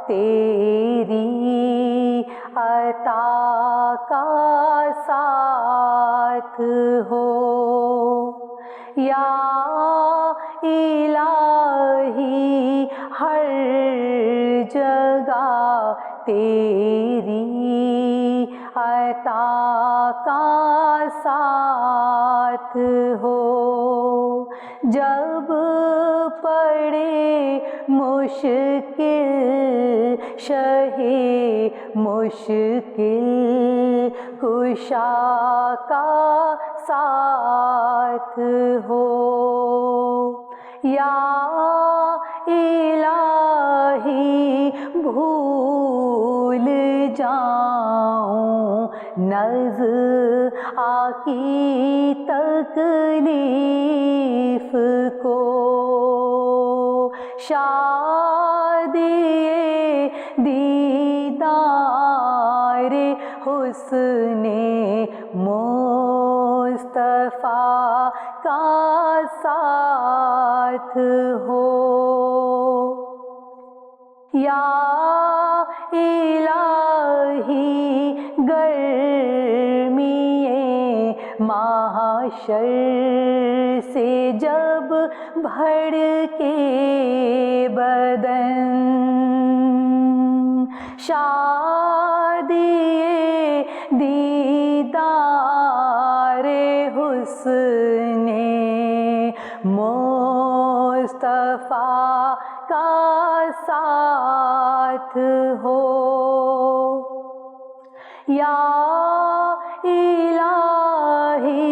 तेरी अता का साथ हो। या इलाही हर जगह तेरी अता का साथ हो। जब पड़े मुश्किल शहे मुश्किल कुशा का साथ हो। या इलाही भूल जाऊं नज़्र आकी तकलीफ को। शादिए दीदारे हुस्ने मुस्तफ़ा का साथ हो। या इलाही गर्मिए माहशर से जब भड़के बदन। शादिए दीदारे हुस्ने मुस्तफ़ा का साथ हो। या इलाही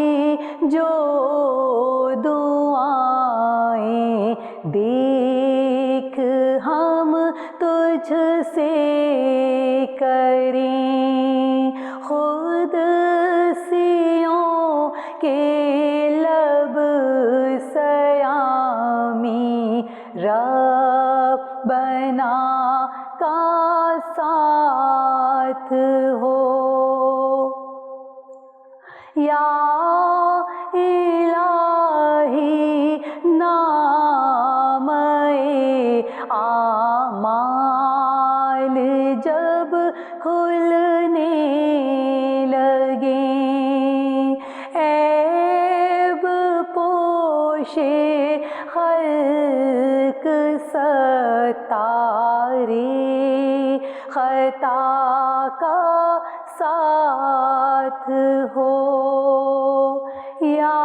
जो दुआएं देख हम तुझसे करें, खुद सियों के लब सयामी रब्बना का साथ हो। या इलाही नाम-ए आमाल जब खुलने लगे, ऐब पोशे खल्क सतारे खता का साथ हो। या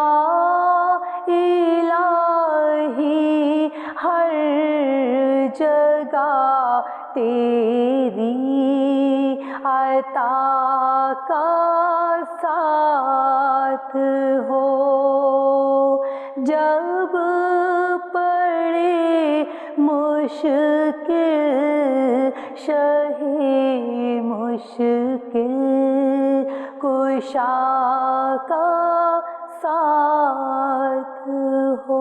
इलाही हर जगह तेरी अता का साथ हो। जब पड़े मुश्किल शहे मुश्किल कुशा का साथ हो।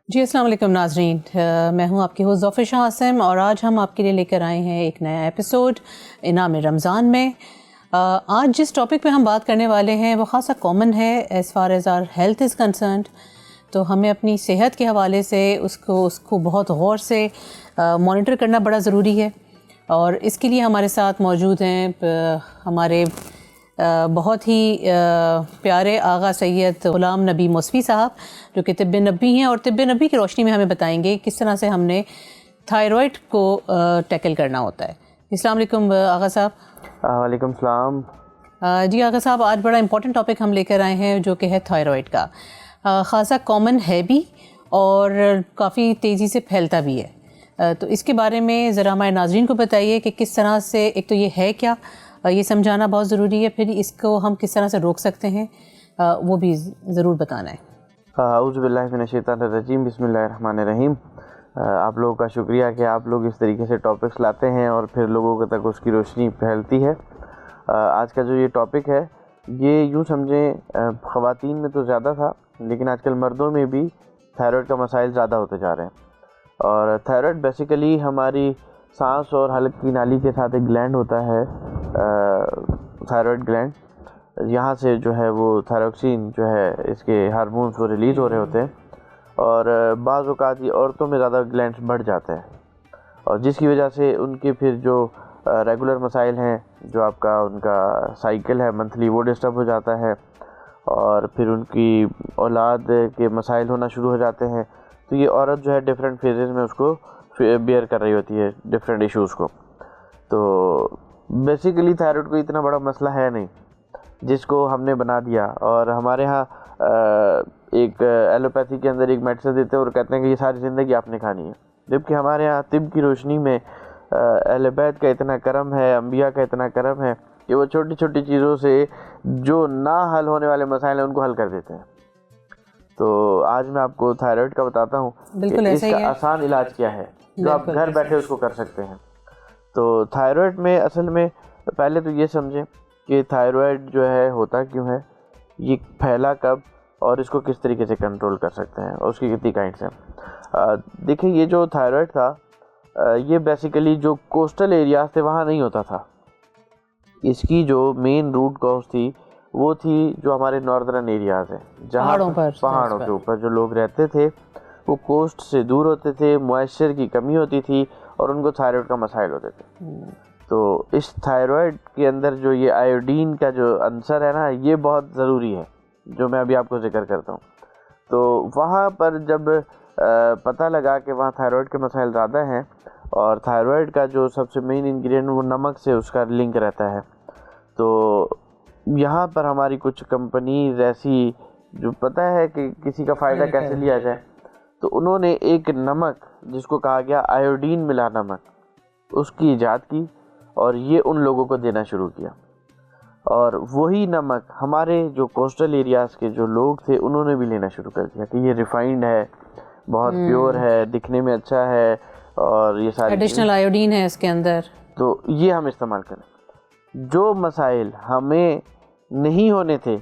जी अस्सलाम वालेकुम नाज़रीन, मैं हूं आपकी होस्ट ज़फ़र शाह आसिम और आज हम आपके लिए लेकर आए हैं एक नया एपिसोड इनाम रमज़ान में। आज जिस टॉपिक पे हम बात करने वाले हैं वो ख़ासा कॉमन है as far as our health is concerned. तो हमें अपनी सेहत के हवाले से उसको बहुत गौर से मॉनिटर करना बड़ा ज़रूरी है और इसके लिए हमारे साथ मौजूद हैं हमारे बहुत ही प्यारे आगा सैयद ग़ुलाम नबी मौसवी साहब, जो कि तिब्बे नबी हैं और तिब्बे नबी की रोशनी में हमें बताएंगे किस तरह से हमने थायराइड को टैकल करना होता है। अस्सलाम वालेकुम आगा साहब। वालेकुम सलाम। जी आगा साहब, आज बड़ा इंपॉर्टेंट टॉपिक हम लेकर आए हैं जो कि है थायराइड का। ख़ासा कॉमन है भी और काफ़ी तेज़ी से फैलता भी है, तो इसके बारे में ज़रा हमारे नाज़रीन को बताइए कि किस तरह से, एक तो ये है क्या, ये समझाना बहुत ज़रूरी है, फिर इसको हम किस तरह से रोक सकते हैं वो भी ज़रूर बताना है। औज़ुबिल्लाहिमिनश्शैतानिर्रजीम बिस्मिल्लाहिर्रहमानिर्रहीम। आप लोगों का शुक्रिया कि आप लोग इस तरीके से टॉपिक्स लाते हैं और फिर लोगों तक उसकी रोशनी फैलती है। आज का जो ये टॉपिक है ये यूँ समझें ख़वातीन में तो ज़्यादा था, लेकिन आजकल मर्दों में भी थायराइड का मसाइल ज़्यादा होते जा रहे हैं। और थायराइड बेसिकली हमारी सांस और हलक की नाली के साथ एक ग्लैंड होता है, थायराइड ग्लैंड। यहाँ से जो है वो थायरोक्सिन जो है इसके हार्मोन्स वो रिलीज़ हो रहे होते हैं और बाज़ औक़ात ये औरतों में ज़्यादा ग्लैंड्स बढ़ जाते हैं और जिसकी वजह से उनके फिर जो रेगुलर मसाइल हैं, जो आपका उनका साइकिल है मंथली, वो डिस्टर्ब हो जाता है और फिर उनकी औलाद के मसाइल होना शुरू हो जाते हैं। तो ये औरत जो है डिफरेंट फेजेस में उसको बेयर कर रही होती है डिफरेंट इश्यूज़ को। तो बेसिकली थायराइड कोई इतना बड़ा मसला है नहीं जिसको हमने बना दिया। और हमारे यहाँ एक एलोपैथी के अंदर एक मेडिसिन देते हैं और कहते हैं कि ये सारी ज़िंदगी आपने खानी है, जबकि हमारे यहाँ तिब की रोशनी में एलोपैथ का इतना करम है, अम्बिया का इतना करम है कि वो छोटी छोटी चीज़ों से जो ना हल होने वाले मसाइल हैं उनको हल कर देते हैं। तो आज मैं आपको थायराइड का बताता हूँ कि इसका आसान इलाज क्या है जो आप घर बैठे उसको कर सकते हैं। तो थायराइड में असल में पहले तो ये समझें कि थायराइड जो है होता क्यों है, ये फैला कब और इसको किस तरीके से कंट्रोल कर सकते हैं और उसकी कितनी काइंड्स हैं। देखिए, ये जो थायराइड था ये बेसिकली जो कोस्टल एरियाज थे वहाँ नहीं होता था। इसकी जो मेन रूट कॉज थी वो थी जो हमारे नॉर्दर्न एरियाज हैं, जहाँ पहाड़ों के ऊपर जो लोग रहते थे वो कोस्ट से दूर होते थे, मॉइस्चर की कमी होती थी और उनको थायराइड का मसाइल होते थे। तो इस थायराइड के अंदर जो ये आयोडीन का जो अंसर है ना, ये बहुत ज़रूरी है, जो मैं अभी आपको जिक्र करता हूँ। तो वहाँ पर जब पता लगा कि वहाँ थायराइड के मसाइल ज़्यादा हैं और थायराइड का जो सबसे मेन इंग्रेडिएंट वो नमक से उसका लिंक रहता है, तो यहाँ पर हमारी कुछ कंपनीज ऐसी जो पता है कि किसी का फ़ायदा कैसे लिया जाए, तो उन्होंने एक नमक जिसको कहा गया आयोडीन मिला नमक, उसकी ईजाद की और ये उन लोगों को देना शुरू किया। और वही नमक हमारे जो कोस्टल एरियाज़ के जो लोग थे उन्होंने भी लेना शुरू कर दिया कि ये रिफाइंड है, बहुत प्योर है, दिखने में अच्छा है और ये सारी एडिशनल आयोडीन है इसके अंदर, तो ये हम इस्तेमाल करें। जो मसाइल हमें नहीं होने थे,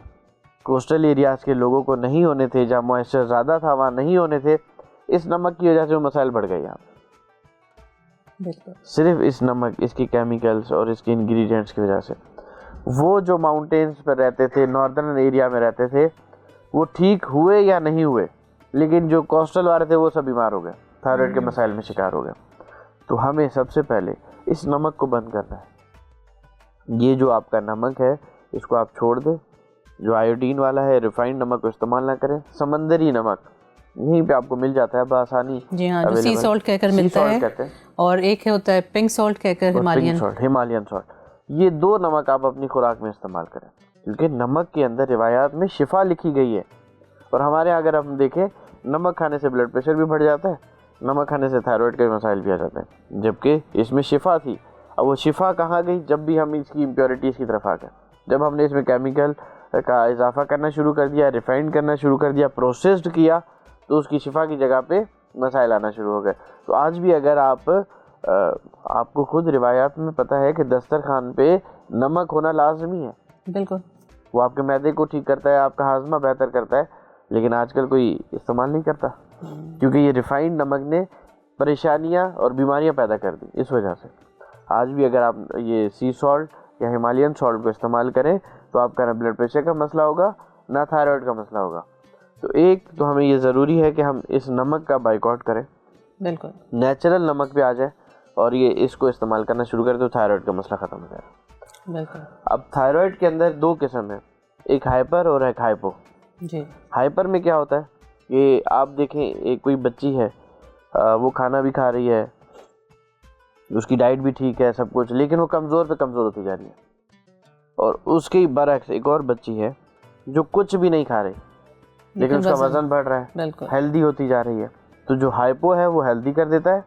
कोस्टल एरियाज़ के लोगों को नहीं होने थे, जहाँ मॉइस्चर ज़्यादा था वहाँ नहीं होने थे, इस नमक की वजह से वो मसाइल बढ़ गए यहाँ। सिर्फ इस नमक, इसकी केमिकल्स और इसके इंग्रेडिएंट्स की वजह से। वो जो माउंटेन्स पर रहते थे, नॉर्दर्न एरिया में रहते थे, वो ठीक हुए या नहीं हुए, लेकिन जो कोस्टल वाले थे वो सब बीमार हो गए, थायराइड के मसाइल में शिकार हो गए। तो हमें सबसे पहले इस नमक को बंद करना है। ये जो आपका नमक है इसको आप छोड़ दें, जो आयोडीन वाला है, रिफाइंड नमक को इस्तेमाल ना करें। समंदरी नमक यहीं पे आपको मिल जाता है बआसानी। जी हाँ, जो सी सॉल्ट कहकर मिलता है, और एक होता है पिंक सॉल्ट कहकर, हिमालयन सॉल्ट। ये दो नमक आप अपनी खुराक में इस्तेमाल करें, क्योंकि नमक के अंदर रिवायात में शिफा लिखी गई है। और हमारे यहाँ अगर हम देखें, नमक खाने से ब्लड प्रेशर भी बढ़ जाता है, नमक खाने से थायराइड के मसाइल भी आ जाते हैं, जबकि इसमें शिफा थी। अब वो शिफा कहाँ गई? जब भी हम इसकी इम्प्योरिटीज़ की तरफ आ गए, जब हमने इसमें केमिकल का इजाफा करना शुरू कर दिया, रिफाइंड करना शुरू कर दिया, प्रोसेस्ड किया, तो उसकी शिफा की जगह पे मसाइल आना शुरू हो गए। तो आज भी अगर आपको खुद रिवायात में पता है कि दस्तरखान पे नमक होना लाजमी है। बिल्कुल, वो आपके मैदे को ठीक करता है, आपका हाजमा बेहतर करता है, लेकिन आजकल कोई इस्तेमाल नहीं करता क्योंकि ये रिफाइंड नमक ने परेशानियां और बीमारियां पैदा कर दी। इस वजह से आज भी अगर आप ये सी सॉल्ट या हिमालयन सॉल्ट को इस्तेमाल करें तो आपका ना ब्लड प्रेशर का मसला होगा, ना थायराइड का मसला होगा। तो एक तो हमें ये ज़रूरी है कि हम इस नमक का बाइकआउट करें, बिल्कुल नेचुरल नमक पे आ जाए और ये इसको इस्तेमाल करना शुरू करें तो थायराइड का मसला ख़त्म हो जाएगा। बिल्कुल। अब थायराइड के अंदर दो किस्म है, एक हाइपर और एक हाइपो। जी। हाइपर में क्या होता है कि आप देखें, एक कोई बच्ची है, वो खाना भी खा रही है, उसकी डाइट भी ठीक है, सब कुछ, लेकिन वो कमज़ोर पे कमज़ोर होती जा रही है। और उसके बरअक्स एक और बच्ची है जो कुछ भी नहीं खा रही, लेकिन उसका वजन बढ़ रहा है, हेल्दी होती जा रही है। तो जो हाइपो है वो हेल्दी कर देता है,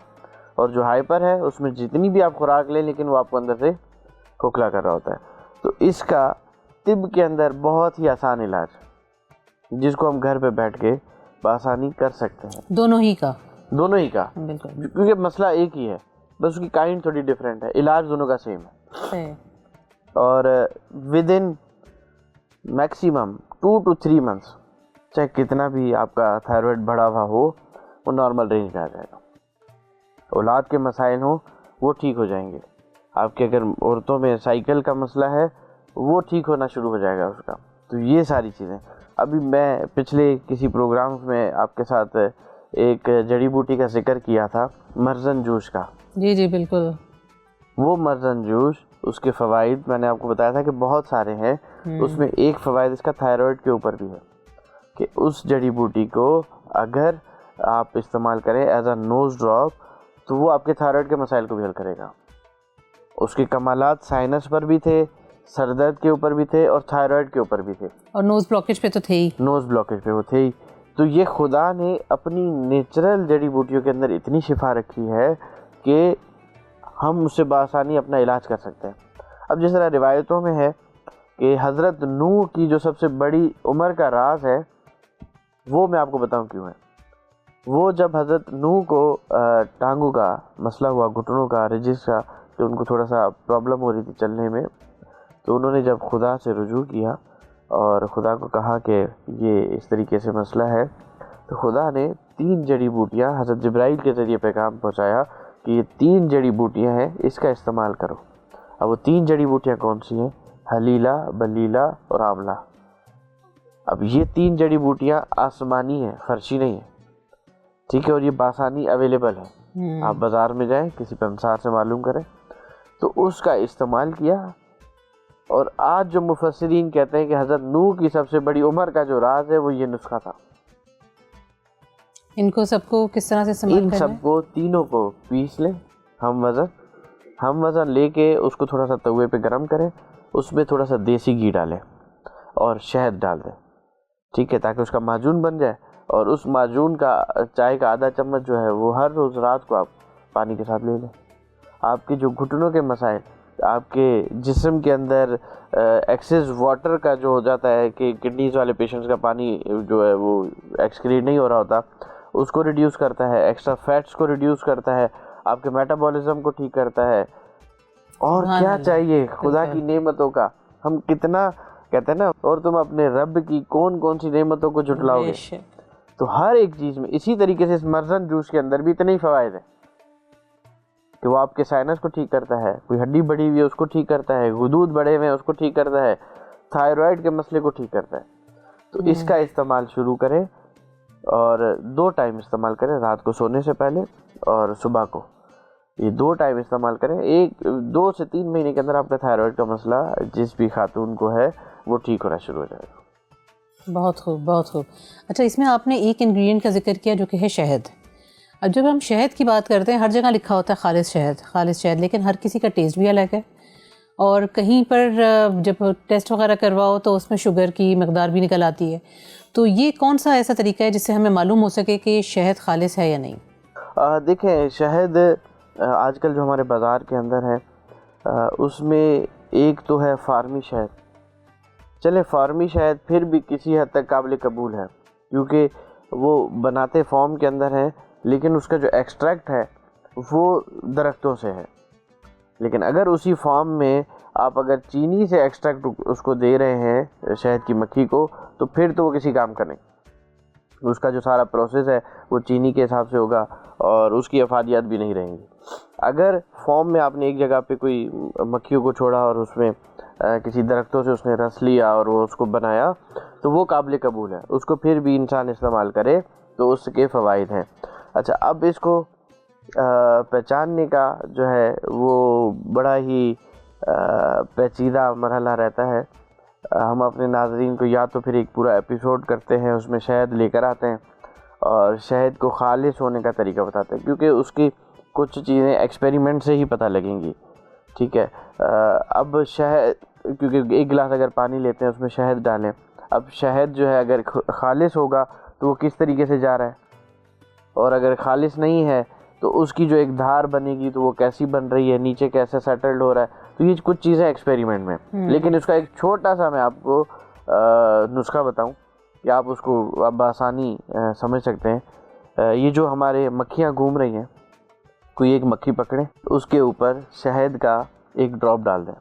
और जो हाइपर है उसमें जितनी भी आप खुराक लें लेकिन वो आपको अंदर से खोखला कर रहा होता है। तो इसका तिब के अंदर बहुत ही आसान इलाज, जिसको हम घर पे बैठ के बआसानी कर सकते हैं। दोनों ही का बिल्कुल, क्योंकि मसला एक ही है, बस उसकी काइंड थोड़ी डिफरेंट है, इलाज दोनों का सेम है। और with in maximum 2 to 3 months, चाहे कितना भी आपका थायराइड बढ़ा हुआ हो, वो नॉर्मल रेंज में आ जाएगा। औलाद के मसाइल हो वो ठीक हो जाएंगे। आपके अगर औरतों में साइकिल का मसला है वो ठीक होना शुरू हो जाएगा उसका। तो ये सारी चीज़ें, अभी मैं पिछले किसी प्रोग्राम में आपके साथ एक जड़ी बूटी का जिक्र किया था, मर्जन जूस का। जी बिल्कुल। वो मर्जन जूस, उसके फ़वाइद मैंने आपको बताया था कि बहुत सारे हैं। उसमें एक फ़वाइद इसका थायराइड के ऊपर भी है कि उस जड़ी बूटी को अगर आप इस्तेमाल करें एज अ नोज़ ड्रॉप, तो वो आपके थायराइड के मसाइल को भी हल करेगा। उसके कमालात साइनस पर भी थे, सर दर्द के ऊपर भी थे और थायराइड के ऊपर भी थे, और नोज़ ब्लॉकेज पे तो थे ही। नोज़ ब्लॉकेज पे वो थे ही। तो ये खुदा ने अपनी नेचुरल जड़ी बूटियों के अंदर इतनी शिफा रखी है कि हम उससे बआसानी अपना इलाज कर सकते हैं। अब जिस तरह रिवायतों में है कि हज़रत नूह की जो सबसे बड़ी उम्र का राज है, वो मैं आपको बताऊं क्यों है। वो जब हज़रत नूह को टांगों का मसला हुआ, घुटनों का, रिजिस का, तो उनको थोड़ा सा प्रॉब्लम हो रही थी चलने में, तो उन्होंने जब खुदा से रुजू किया और खुदा को कहा कि ये इस तरीके से मसला है, तो खुदा ने 3 जड़ी बूटियाँ हज़रत जिब्राइल के ज़रिए पैगाम पहुँचाया कि ये 3 जड़ी बूटियाँ हैं, इसका इस्तेमाल करो। अब वो 3 जड़ी बूटियाँ कौन सी हैं? हलीला, बलीला और आंवला। अब ये 3 जड़ी बूटियाँ आसमानी हैं, फर्शी नहीं है, ठीक है, और ये बासानी अवेलेबल है। आप बाज़ार में जाएं, किसी पंसार से मालूम करें, तो उसका इस्तेमाल किया। और आज जो मुफस्सिरीन कहते हैं कि हज़रत नूह की सबसे बड़ी उम्र का जो राज है वो ये नुस्खा था। इनको सबको किस तरह से इस्तेमाल करना है? इन सबको तीनों को पीस लें, हम वज़न लेके उसको थोड़ा सा तवे पे गरम करें, उसमें थोड़ा सा देसी घी डालें और शहद डाल दें, ठीक है, ताकि उसका माजून बन जाए। और उस माजून का चाय का आधा चम्मच जो है वो हर रोज़ रात को आप पानी के साथ ले लें। आपके जो घुटनों के मसाइल, आपके जिस्म के अंदर एक्सेस वाटर का जो हो जाता है कि किडनीज वाले पेशेंट्स का पानी जो है वो एक्सक्रीट नहीं हो रहा होता, उसको रिड्यूस करता है, एक्स्ट्रा फैट्स को रिड्यूस करता है, आपके मेटाबॉलिज्म को ठीक करता है। और क्या चाहिए खुदा की नेमतों का, हम कितना कहते हैं ना, और तुम अपने रब की कौन कौन सी नेमतों को झुटलाओगे। तो हर एक चीज़ में इसी तरीके से इस मर्जन जूस के अंदर भी इतने ही फ़वाइद हैं कि वो आपके साइनस को ठीक करता है, कोई हड्डी बढ़ी हुई है उसको ठीक करता है, गुदूद बढ़े हुए हैं उसको ठीक करता है, थायराइड के मसले को ठीक करता है। तो इसका इस्तेमाल शुरू करें और 2 टाइम इस्तेमाल करें, रात को सोने से पहले और सुबह को। ये 2 टाइम इस्तेमाल करें। 2 से 3 महीने के अंदर आपका थायराइड का मसला जिस भी खातून को है वो ठीक होना शुरू हो जाएगा। बहुत खूब, बहुत खूब। अच्छा, इसमें आपने एक इंग्रेडिएंट का जिक्र किया जो कि है शहद। अब जब हम शहद की बात करते हैं, हर जगह लिखा होता है खालिस शहद, लेकिन हर किसी का टेस्ट भी अलग है। और कहीं पर जब टेस्ट वगैरह करवाओ तो उसमें शुगर की मकदार भी निकल आती है। तो ये कौन सा ऐसा तरीका है जिससे हमें मालूम हो सके कि शहद खालिस है या नहीं? देखें, शहद आजकल जो हमारे बाज़ार के अंदर है उसमें एक तो है फार्मी शहद। चले, फार्मी शहद फिर भी किसी हद तक काबिल कबूल है, क्योंकि वो बनाते फॉर्म के अंदर है, लेकिन उसका जो एक्सट्रैक्ट है वो दरख्तों से है। लेकिन अगर उसी फॉर्म में आप अगर चीनी से एक्सट्रैक्ट उसको दे रहे हैं शहद की मक्खी को, तो फिर तो वो किसी काम का नहीं। उसका जो सारा प्रोसेस है वो चीनी के हिसाब से होगा और उसकी अफादियत भी नहीं रहेंगी। अगर फॉर्म में आपने एक जगह पे कोई मक्खियों को छोड़ा और उसमें किसी दरख्तों से उसने रस लिया और वो उसको बनाया, तो वो काबिल कबूल है, उसको फिर भी इंसान इस्तेमाल करे तो उसके फ़वाइद हैं। अच्छा, अब इसको पहचानने का जो है वो बड़ा ही पेचीदा मरहला रहता है। हम अपने नाज़रीन को या तो फिर एक पूरा एपिसोड करते हैं, उसमें शहद लेकर आते हैं और शहद को खालिस होने का तरीका बताते हैं, क्योंकि उसकी कुछ चीज़ें एक्सपेरिमेंट से ही पता लगेंगी, ठीक है। अब शहद, क्योंकि 1 गिलास अगर पानी लेते हैं उसमें शहद डालें, अब शहद जो है अगर खालिस होगा तो वो किस तरीके से जा रहा है, और अगर खालिस नहीं है तो उसकी जो एक धार बनेगी तो वो कैसी बन रही है, नीचे कैसे सेटल्ड हो रहा है। तो ये कुछ चीज़ें एक्सपेरिमेंट में, लेकिन इसका एक छोटा सा मैं आपको नुस्खा बताऊं या आप उसको अब आसानी समझ सकते हैं। ये जो हमारे मक्खियाँ घूम रही हैं, कोई एक मक्खी पकड़े, उसके ऊपर शहद का एक ड्रॉप डाल दें।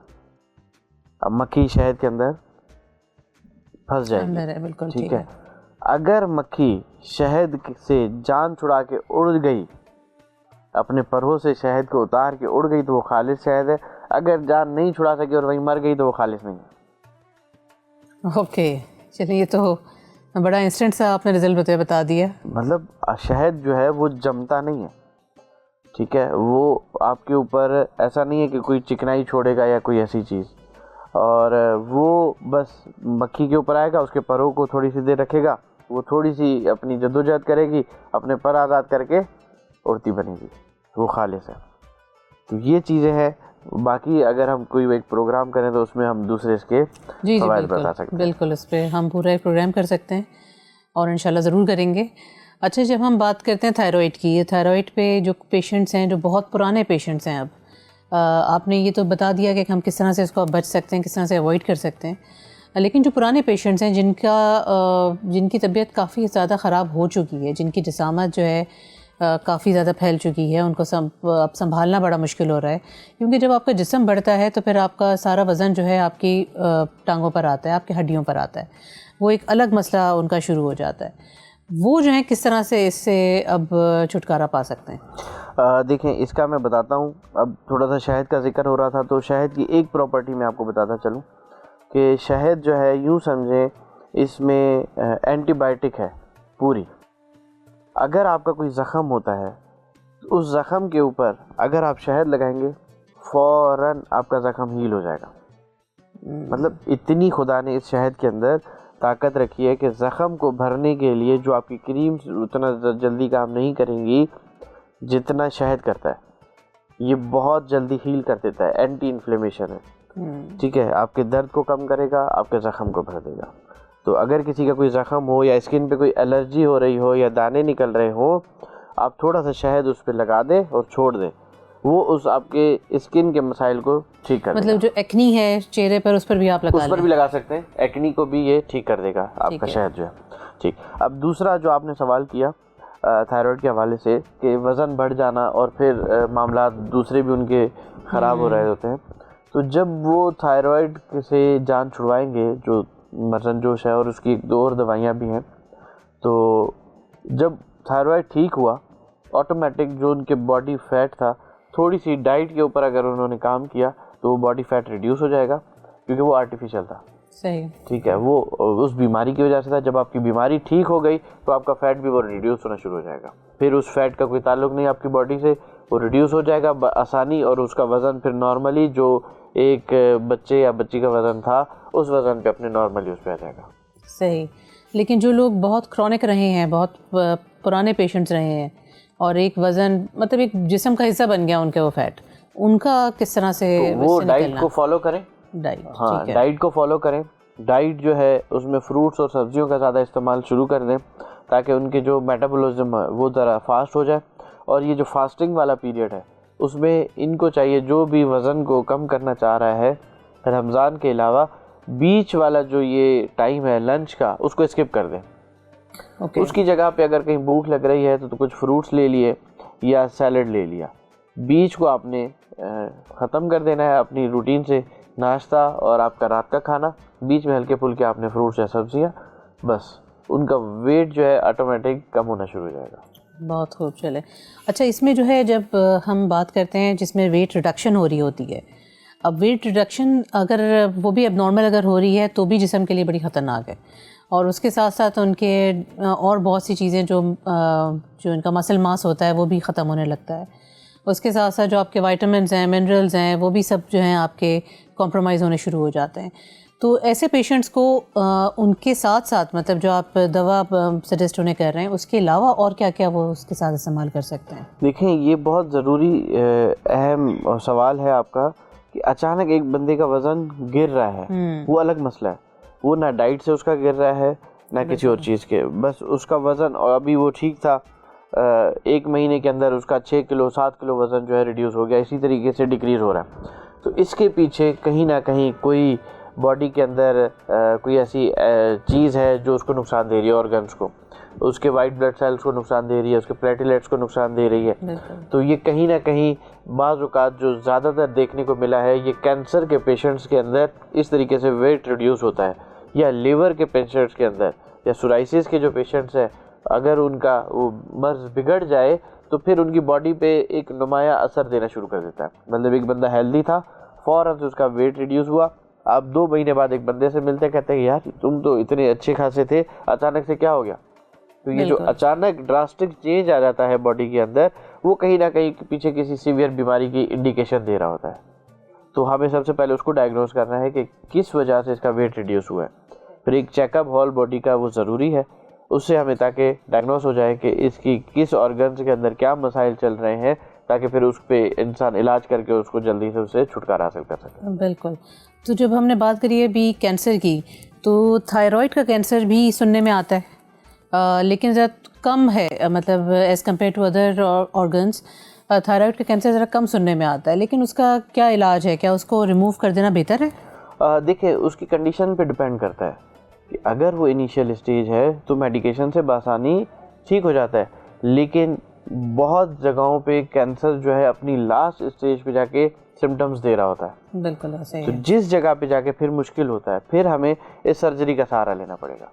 अब मक्खी शहद के अंदर फंस जाएगी, बिल्कुल ठीक है। अगर मक्खी शहद से जान छुड़ा के उड़ गई, अपने परों से शहद को उतार के उड़ गई, तो वो खालिस शहद है। अगर जान नहीं छुड़ा सकी और वहीं मर गई तो वो खालिस नहीं है। ओके, चलिए ये तो बड़ा इंस्टेंट सा आपने रिजल्ट बता दिया। मतलब शहद जो है वो जमता नहीं है, ठीक है। वो आपके ऊपर ऐसा नहीं है कि कोई चिकनाई छोड़ेगा या कोई ऐसी चीज़, और वो बस मक्खी के ऊपर आएगा, उसके परों को थोड़ी सी देर रखेगा, वो थोड़ी सी अपनी जद्दोजहद करेगी, अपने पर आज़ाद करके उड़ती बनेगी, वो खालिस है। तो ये चीज़ें हैं। बाकी अगर हम कोई एक प्रोग्राम करें तो उसमें हम दूसरे इसके फ़वाइद बता सकते हैं। बिल्कुल, इस पर हम पूरा एक प्रोग्राम कर सकते हैं और इंशाल्लाह ज़रूर करेंगे। अच्छा, जब हम बात करते हैं थायराइड की, ये थायराइड पे जो पेशेंट्स हैं, जो बहुत पुराने पेशेंट्स हैं, अब आपने ये तो बता दिया कि हम किस तरह से इसको बच सकते हैं, किस तरह से अवॉइड कर सकते हैं, लेकिन जो पुराने पेशेंट्स हैं जिनकी तबीयत काफ़ी ज़्यादा ख़राब हो चुकी है, जिनकी जिसामत जो है काफ़ी ज़्यादा फैल चुकी है, उनको अब संभालना बड़ा मुश्किल हो रहा है, क्योंकि जब आपका जिस्म बढ़ता है तो फिर आपका सारा वज़न जो है आपकी टांगों पर आता है, आपकी हड्डियों पर आता है, वो एक अलग मसला उनका शुरू हो जाता है। वो जो है किस तरह से इससे अब छुटकारा पा सकते हैं? देखें, इसका मैं बताता हूँ। अब थोड़ा सा शहद का जिक्र हो रहा था, तो शहद की एक प्रॉपर्टी मैं आपको बताता चलूँ कि शहद जो है, यूँ समझें इसमें एंटीबायोटिक है पूरी। अगर आपका कोई ज़ख़म होता है तो उस ज़ख़म के ऊपर अगर आप शहद लगाएंगे, फ़ौरन आपका ज़ख़म हील हो जाएगा। मतलब इतनी खुदा ने इस शहद के अंदर ताकत रखी है कि ज़ख़म को भरने के लिए जो आपकी क्रीम उतना जल्दी काम नहीं करेंगी जितना शहद करता है। ये बहुत जल्दी हील कर देता है, एंटी इन्फ्लेमेशन है, ठीक है। आपके दर्द को कम करेगा, आपके ज़ख़म को भर देगा। तो अगर किसी का कोई ज़ख़म हो या स्किन पे कोई एलर्जी हो रही हो या दाने निकल रहे हो, आप थोड़ा सा शहद उस पर लगा दें और छोड़ दें, वो उस आपके स्किन के मसाइल को ठीक कर देगा। मतलब जो एक्नी है चेहरे पर, उस पर भी आप उस पर भी लगा सकते हैं। एक्नी को भी ये ठीक कर देगा आपका शहद जो है, ठीक। अब दूसरा जो आपने सवाल किया थायराइड के हवाले से कि वज़न बढ़ जाना और फिर मामला दूसरे भी उनके ख़राब हो रहे होते हैं, तो जब वो थायराइड से जान छुड़वाएंगे, जो मरजनजोश है और उसकी 2 और दवाइयाँ भी हैं, तो जब थायराइड ठीक हुआ, ऑटोमेटिक जो उनके बॉडी फैट था, थोड़ी सी डाइट के ऊपर अगर उन्होंने काम किया तो वो बॉडी फैट रिड्यूस हो जाएगा, क्योंकि वो आर्टिफिशियल था। सही, ठीक है। वो उस बीमारी की वजह से था। जब आपकी बीमारी ठीक हो गई तो आपका फैट भी वो रिड्यूस होना शुरू हो जाएगा। फिर उस फैट का कोई ताल्लुक नहीं आपकी बॉडी से, वो रिड्यूस हो जाएगा आसानी, और उसका वज़न फिर नॉर्मली जो एक बच्चे या बच्ची का वज़न था उस वज़न पे अपने नॉर्मली उस पर आ जाएगा। सही। लेकिन जो लोग बहुत क्रॉनिक रहे हैं, बहुत पुराने पेशेंट्स रहे हैं और एक वज़न मतलब एक जिस्म का हिस्सा बन गया उनके वो फैट, उनका किस तरह से तो वो डाइट को फॉलो करें। डाइट, हाँ, डाइट को फॉलो करें। डाइट जो है उसमें फ्रूट्स और सब्जियों का ज़्यादा इस्तेमाल शुरू कर दें, ताकि उनके जो मेटाबॉलिज्म है वो ज़रा फास्ट हो जाए। और ये जो फास्टिंग वाला पीरियड है उसमें इनको चाहिए, जो भी वज़न को कम करना चाह रहा है रमज़ान के अलावा, बीच वाला जो ये टाइम है लंच का, उसको स्किप कर दें। उसकी जगह पे अगर कहीं भूख लग रही है तो कुछ फ्रूट्स ले लिए या सैलड ले लिया। बीच को आपने ख़त्म कर देना है अपनी रूटीन से। नाश्ता और आपका रात का खाना, बीच में हल्के फुल्के आपने फ्रूट्स या सब्जियां, बस उनका वेट जो है ऑटोमेटिक कम होना शुरू हो जाएगा। बहुत खूब। चले, अच्छा, इसमें जो है जब हम बात करते हैं जिसमें वेट रिडक्शन हो रही होती है, अब वेट रिडक्शन अगर वो भी अब नॉर्मल अगर हो रही है तो भी जिस्म के लिए बड़ी ख़तरनाक है, और उसके साथ साथ उनके और बहुत सी चीज़ें जो इनका मसल मास होता है वो भी ख़त्म होने लगता है। उसके साथ साथ जो आपके विटामिन्स हैं, मिनरल्स हैं, वो भी सब जो हैं आपके कॉम्प्रोमाइज़ होने शुरू हो जाते हैं। तो ऐसे पेशेंट्स को उनके साथ साथ मतलब जो आप दवा सजेस्ट उन्हें कर रहे हैं, उसके अलावा और क्या क्या वो उसके साथ इस्तेमाल कर सकते हैं? देखें, ये बहुत ज़रूरी अहम सवाल है आपका कि अचानक एक बंदे का वज़न गिर रहा है, वो अलग मसला है। वो ना डाइट से उसका गिर रहा है ना किसी और चीज़ के, बस उसका वज़न, और अभी वो ठीक था, 1 महीने के अंदर उसका 6 किलो 7 किलो वज़न जो है रिड्यूस हो गया, इसी तरीके से डिक्रीज़ हो रहा है। तो इसके पीछे कहीं ना कहीं कोई बॉडी के अंदर कोई ऐसी चीज़ है जो उसको नुकसान दे रही है, ऑर्गन्स को, उसके वाइट ब्लड सेल्स को नुकसान दे रही है, उसके प्लेटलेट्स को नुकसान दे रही है, तो ये कहीं ना कहीं बाज़ औक़ात जो ज़्यादातर देखने को मिला है, ये कैंसर के पेशेंट्स के अंदर इस तरीके से वेट रिड्यूस होता है, या लीवर के पेशेंट्स के अंदर, या सोराइसिस के जो पेशेंट्स हैं, अगर उनका वो मर्ज़ बिगड़ जाए तो फिर उनकी बॉडी पे एक नुमाया असर देना शुरू कर देता है। मतलब एक बंदा हेल्दी था, फ़ौरन से उसका वेट रिड्यूस हुआ, आप 2 महीने बाद एक बंदे से मिलते हैं, कहते हैं यार तुम तो इतने अच्छे खासे थे, अचानक से क्या हो गया। तो ये जो अचानक ड्रास्टिक चेंज आ जाता है बॉडी के अंदर, वो कहीं ना कहीं पीछे किसी सीवियर बीमारी की इंडिकेशन दे रहा होता है। तो हमें सबसे पहले उसको डायग्नोस करना है कि किस वजह से इसका वेट रिड्यूस हुआ है। फिर एक चेकअप हॉल बॉडी का वो ज़रूरी है, उससे हमें ताकि डायग्नोस हो जाए कि इसकी किस ऑर्गन्स के अंदर क्या मसाइल चल रहे हैं, ताकि फिर उस पर इंसान इलाज करके उसको जल्दी से उससे छुटकारा हासिल कर सके। बिल्कुल। तो जब हमने बात करी है अभी कैंसर की, तो थायराइड का कैंसर भी सुनने में आता है, लेकिन ज़रा कम है, मतलब as compared to other organs thyroid का कैंसर ज़रा कम सुनने में आता है, लेकिन उसका क्या इलाज है? क्या उसको रिमूव कर देना बेहतर है? देखिए, उसकी कंडीशन पे डिपेंड करता है कि अगर वो इनिशियल स्टेज है तो मेडिकेशन से बासानी ठीक हो जाता है, लेकिन बहुत जगहों पे कैंसर जो है अपनी लास्ट स्टेज पे जाके सिम्टम्स दे रहा होता है। बिल्कुल ऐसे ही तो है। जिस जगह पे जाके फिर मुश्किल होता है, फिर हमें इस सर्जरी का सहारा लेना पड़ेगा।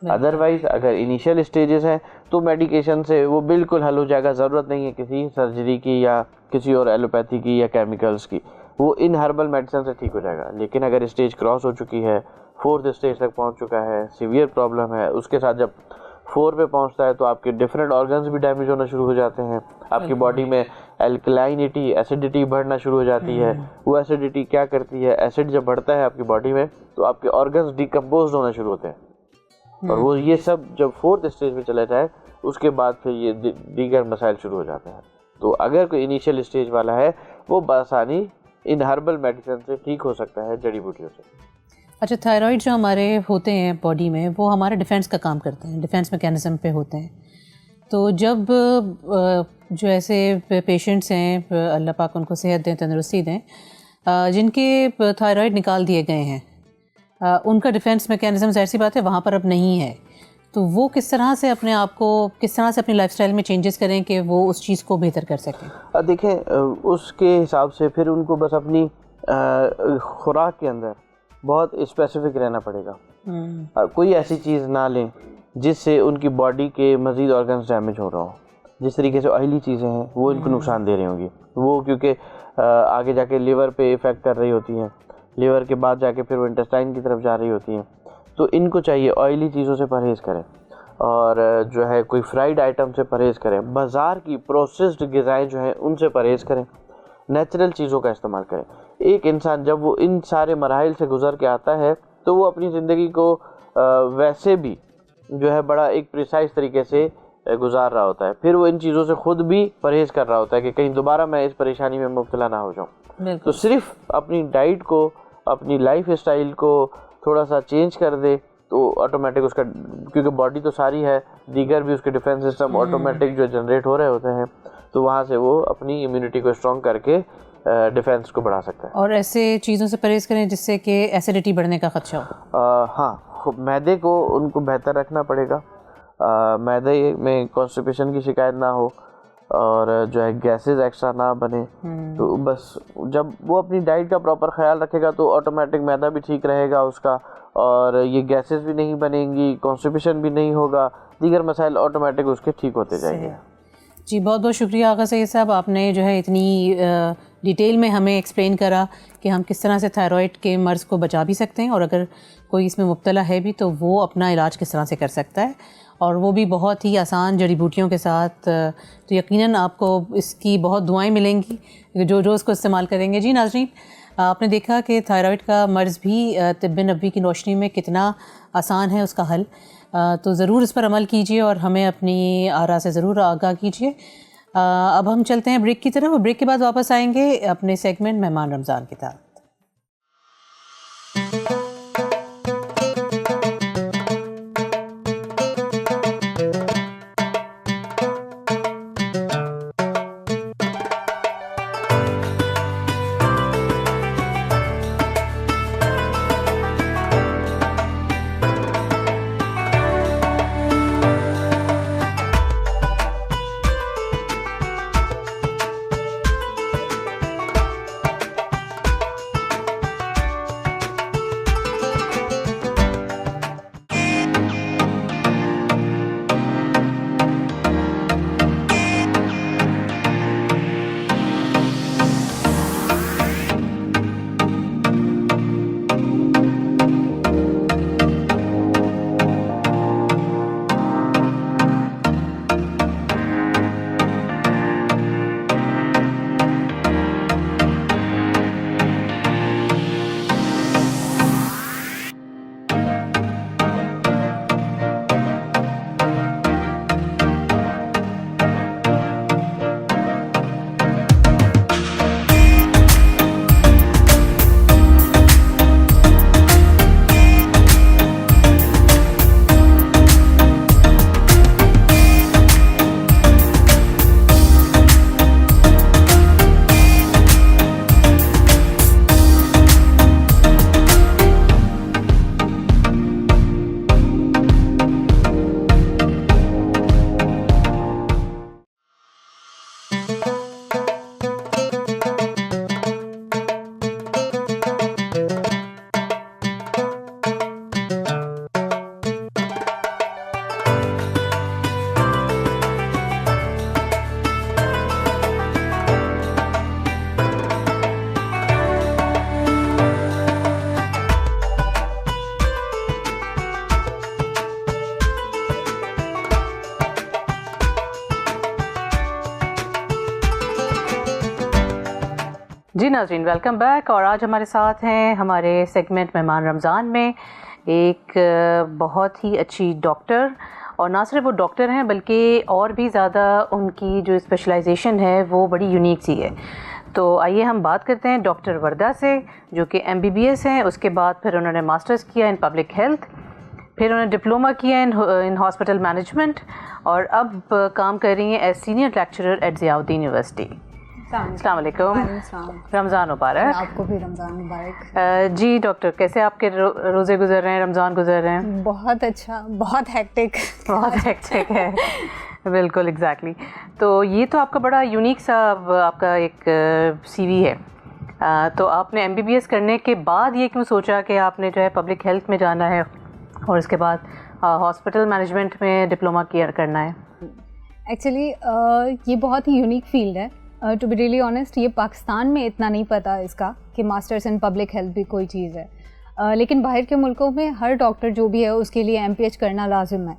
अदरवाइज अगर इनिशियल स्टेजेस हैं तो मेडिकेशन से वो बिल्कुल हल हो जाएगा, ज़रूरत नहीं है किसी सर्जरी की या किसी और एलोपैथी की या केमिकल्स की, वो इन हर्बल मेडिसिन से ठीक हो जाएगा। लेकिन अगर स्टेज क्रॉस हो चुकी है, 4th स्टेज तक पहुंच चुका है, सीवियर प्रॉब्लम है, उसके साथ जब 4 पे पहुंचता है तो आपके डिफरेंट ऑर्गन्स भी डैमेज होना शुरू हो जाते हैं, आपकी बॉडी में एल्कलाइनिटी, एसिडिटी बढ़ना शुरू हो जाती है। वो एसिडिटी क्या करती है, एसिड जब बढ़ता है आपकी बॉडी में तो आपके ऑर्गन्स डिकम्पोज होना शुरू होते हैं, और वो ये सब जब 4th स्टेज में चला जाए उसके बाद फिर ये दीगर मसाइल शुरू हो जाते हैं। तो अगर कोई इनिशियल स्टेज वाला है वो बआसानी इन हर्बल मेडिसिन से ठीक हो सकता है, जड़ी बूटियों से। अच्छा, थायराइड जो हमारे होते हैं बॉडी में, वो हमारे डिफेंस का काम करते हैं, डिफेंस मैकेनिज्म पे होते हैं। तो जब जो ऐसे पेशेंट्स हैं, अल्लाह पाक उनको सेहत दें, तंदुरुस्ती दें, जिनके थायराइड निकाल दिए गए हैं, उनका डिफेंस मैकेनिज्म ज़ाहिर सी बात है वहाँ पर अब नहीं है, तो वो किस तरह से अपने आप को, किस तरह से अपनी लाइफस्टाइल में चेंजेस करें कि वो उस चीज़ को बेहतर कर सकें? देखें, उसके हिसाब से फिर उनको बस अपनी खुराक के अंदर बहुत स्पेसिफिक रहना पड़ेगा। कोई ऐसी चीज़ ना लें जिससे उनकी बॉडी के मज़ीद ऑर्गन्स डैमेज हो रहा हो। जिस तरीके से ऑयली चीज़ें हैं वो इनको नुकसान दे रही होंगी, वो क्योंकि आगे जाके लिवर पे इफ़ेक्ट कर रही होती हैं, लिवर के बाद जाके फिर वो इंटेस्टाइन की तरफ जा रही होती हैं। तो इनको चाहिए ऑयली चीज़ों से परहेज़ करें, और जो है कोई फ्राइड आइटम से परहेज़ करें, बाज़ार की प्रोसेस्ड ग़िज़ाएँ जो हैं उनसे परहेज़ करें, नेचुरल चीज़ों का इस्तेमाल करें। एक इंसान जब वो इन सारे मराहिल से गुज़र के आता है तो वो अपनी ज़िंदगी को वैसे भी जो है बड़ा एक प्रिसाइज तरीके से गुजार रहा होता है, फिर वो इन चीज़ों से ख़ुद भी परहेज़ कर रहा होता है कि कहीं दोबारा मैं इस परेशानी में मुब्तला ना हो जाऊँ। तो सिर्फ अपनी डाइट को, अपनी लाइफ स्टाइल को थोड़ा सा चेंज कर दे तो ऑटोमेटिक उसका, क्योंकि बॉडी तो सारी है, दीगर भी उसके डिफेंस सिस्टम ऑटोमेटिक जो जनरेट हो रहे होते हैं, तो वहाँ से वो अपनी इम्यूनिटी को स्ट्रॉन्ग करके डिफेंस को बढ़ा सकता है। और ऐसे चीज़ों से परहेज़ करें जिससे कि एसिडिटी बढ़ने का खदशा हो। हाँ, मैदे को उनको बेहतर रखना पड़ेगा, मैदे में कॉन्स्टिपेशन की शिकायत ना हो, और जो है गैसेस एक्स्ट्रा ना बने। तो बस जब वो अपनी डाइट का प्रॉपर ख्याल रखेगा तो ऑटोमेटिक मैदा भी ठीक रहेगा उसका, और ये गैसेस भी नहीं बनेंगी, कॉन्स्टिपेशन भी नहीं होगा, दीगर मसाइल ऑटोमेटिक उसके ठीक होते जाएंगे। जी, बहुत बहुत शुक्रिया आगा सईद साहब, आपने जो है इतनी डिटेल में हमें एक्सप्लेन करा कि हम किस तरह से थायराइड के मर्ज़ को बचा भी सकते हैं, और अगर कोई इसमें मुब्तला है भी तो वो अपना इलाज किस तरह से कर सकता है, और वो भी बहुत ही आसान जड़ी बूटियों के साथ। तो यकीनन आपको इसकी बहुत दुआएं मिलेंगी जो इसको इस्तेमाल करेंगे। जी नाज़रीन, आपने देखा कि थायराइड का मर्ज़ भी तिब्ब नबवी की रोशनी में कितना आसान है उसका हल। तो ज़रूर इस पर अमल कीजिए और हमें अपनी आरा से ज़रूर आगाह कीजिए। अब हम चलते हैं ब्रेक की तरफ, और ब्रेक के बाद वापस आएंगे अपने सेगमेंट मेहमान रमज़ान के तहत। जी नाज़रीन, वेलकम बैक। और आज हमारे साथ हैं हमारे सेगमेंट मेहमान रमज़ान में एक बहुत ही अच्छी डॉक्टर, और ना सिर्फ वो डॉक्टर हैं बल्कि और भी ज़्यादा उनकी जो स्पेशलाइजेशन है वो बड़ी यूनिक सी है। तो आइए हम बात करते हैं डॉक्टर वर्दा से, जो कि MBBS हैं। उसके बाद फिर उन्होंने मास्टर्स किया इन पब्लिक हेल्थ, फिर उन्होंने डिप्लोमा किया इन हॉस्पिटल मैनेजमेंट, और अब काम कर रही हैं as senior lecturer at Ziauddin University. अस्सलाम वालेकुम, रमज़ान मुबारक। आपको भी रमज़ान मुबारक। जी डॉक्टर, कैसे आपके रोज़े गुजर रहे हैं, रमज़ान गुजर रहे हैं? बहुत अच्छा, बहुत हेक्टिक। बहुत हेक्टिक है, बिल्कुल एग्जैक्टली। तो ये तो आपका बड़ा यूनिक सा आपका एक CV है। तो आपने MBBS करने के बाद ये क्यों सोचा कि आपने जो है पब्लिक हेल्थ में जाना है और उसके बाद हॉस्पिटल मैनेजमेंट में डिप्लोमा करना है? एक्चुअली ये बहुत ही यूनिक फील्ड है। टू बी रियली ऑनेस्ट, ये पाकिस्तान में इतना नहीं पता इसका कि मास्टर्स इन पब्लिक हेल्थ भी कोई चीज़ है, लेकिन बाहर के मुल्कों में हर डॉक्टर जो भी है उसके लिए MPH करना लाजिम है।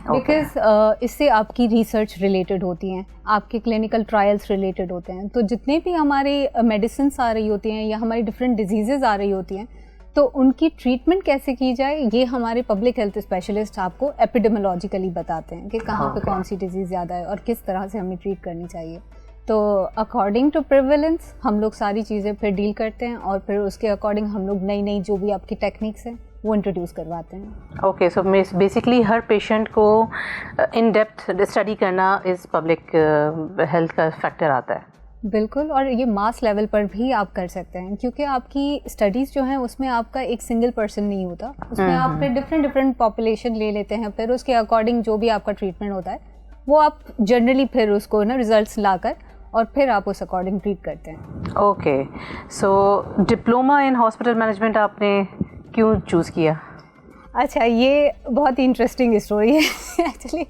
बिकॉज इससे आपकी रिसर्च रिलेटेड होती हैं, आपके क्लिनिकल ट्रायल्स रिलेटेड होते हैं। तो जितने भी हमारे मेडिसिन आ रही होती हैं या हमारी डिफरेंट डिजीज़ आ रही होती हैं, तो उनकी ट्रीटमेंट कैसे की जाए ये हमारे पब्लिक हेल्थ स्पेशलिस्ट आपको एपिडेमोलॉजिकली बताते हैं कि कहाँ पे कौन सी डिजीज़ ज़्यादा है और किस तरह से हमें ट्रीट करनी चाहिए। तो अकॉर्डिंग टू प्रिवेलेंस हम लोग सारी चीज़ें फिर डील करते हैं, और फिर उसके अकॉर्डिंग हम लोग नई नई जो भी आपकी टेक्निक्स हैं वो इंट्रोड्यूस करवाते हैं। ओके, सो बेसिकली हर पेशेंट को इन डेप्थ स्टडी करना इस पब्लिक हेल्थ का फैक्टर आता है। बिल्कुल, और ये मास लेवल पर भी आप कर सकते हैं, क्योंकि आपकी स्टडीज़ जो हैं उसमें आपका एक सिंगल पर्सन नहीं होता, उसमें आप फिर डिफरेंट पॉपुलेशन ले लेते हैं, फिर उसके अकॉर्डिंग जो भी आपका ट्रीटमेंट होता है वो आप जनरली फिर उसको ना रिजल्ट्स लाकर और फिर आप उस अकॉर्डिंग ट्रीट करते हैं। Okay, so diploma in hospital management आपने क्यों चूज़ किया? अच्छा, ये बहुत ही इंटरेस्टिंग स्टोरी है actually.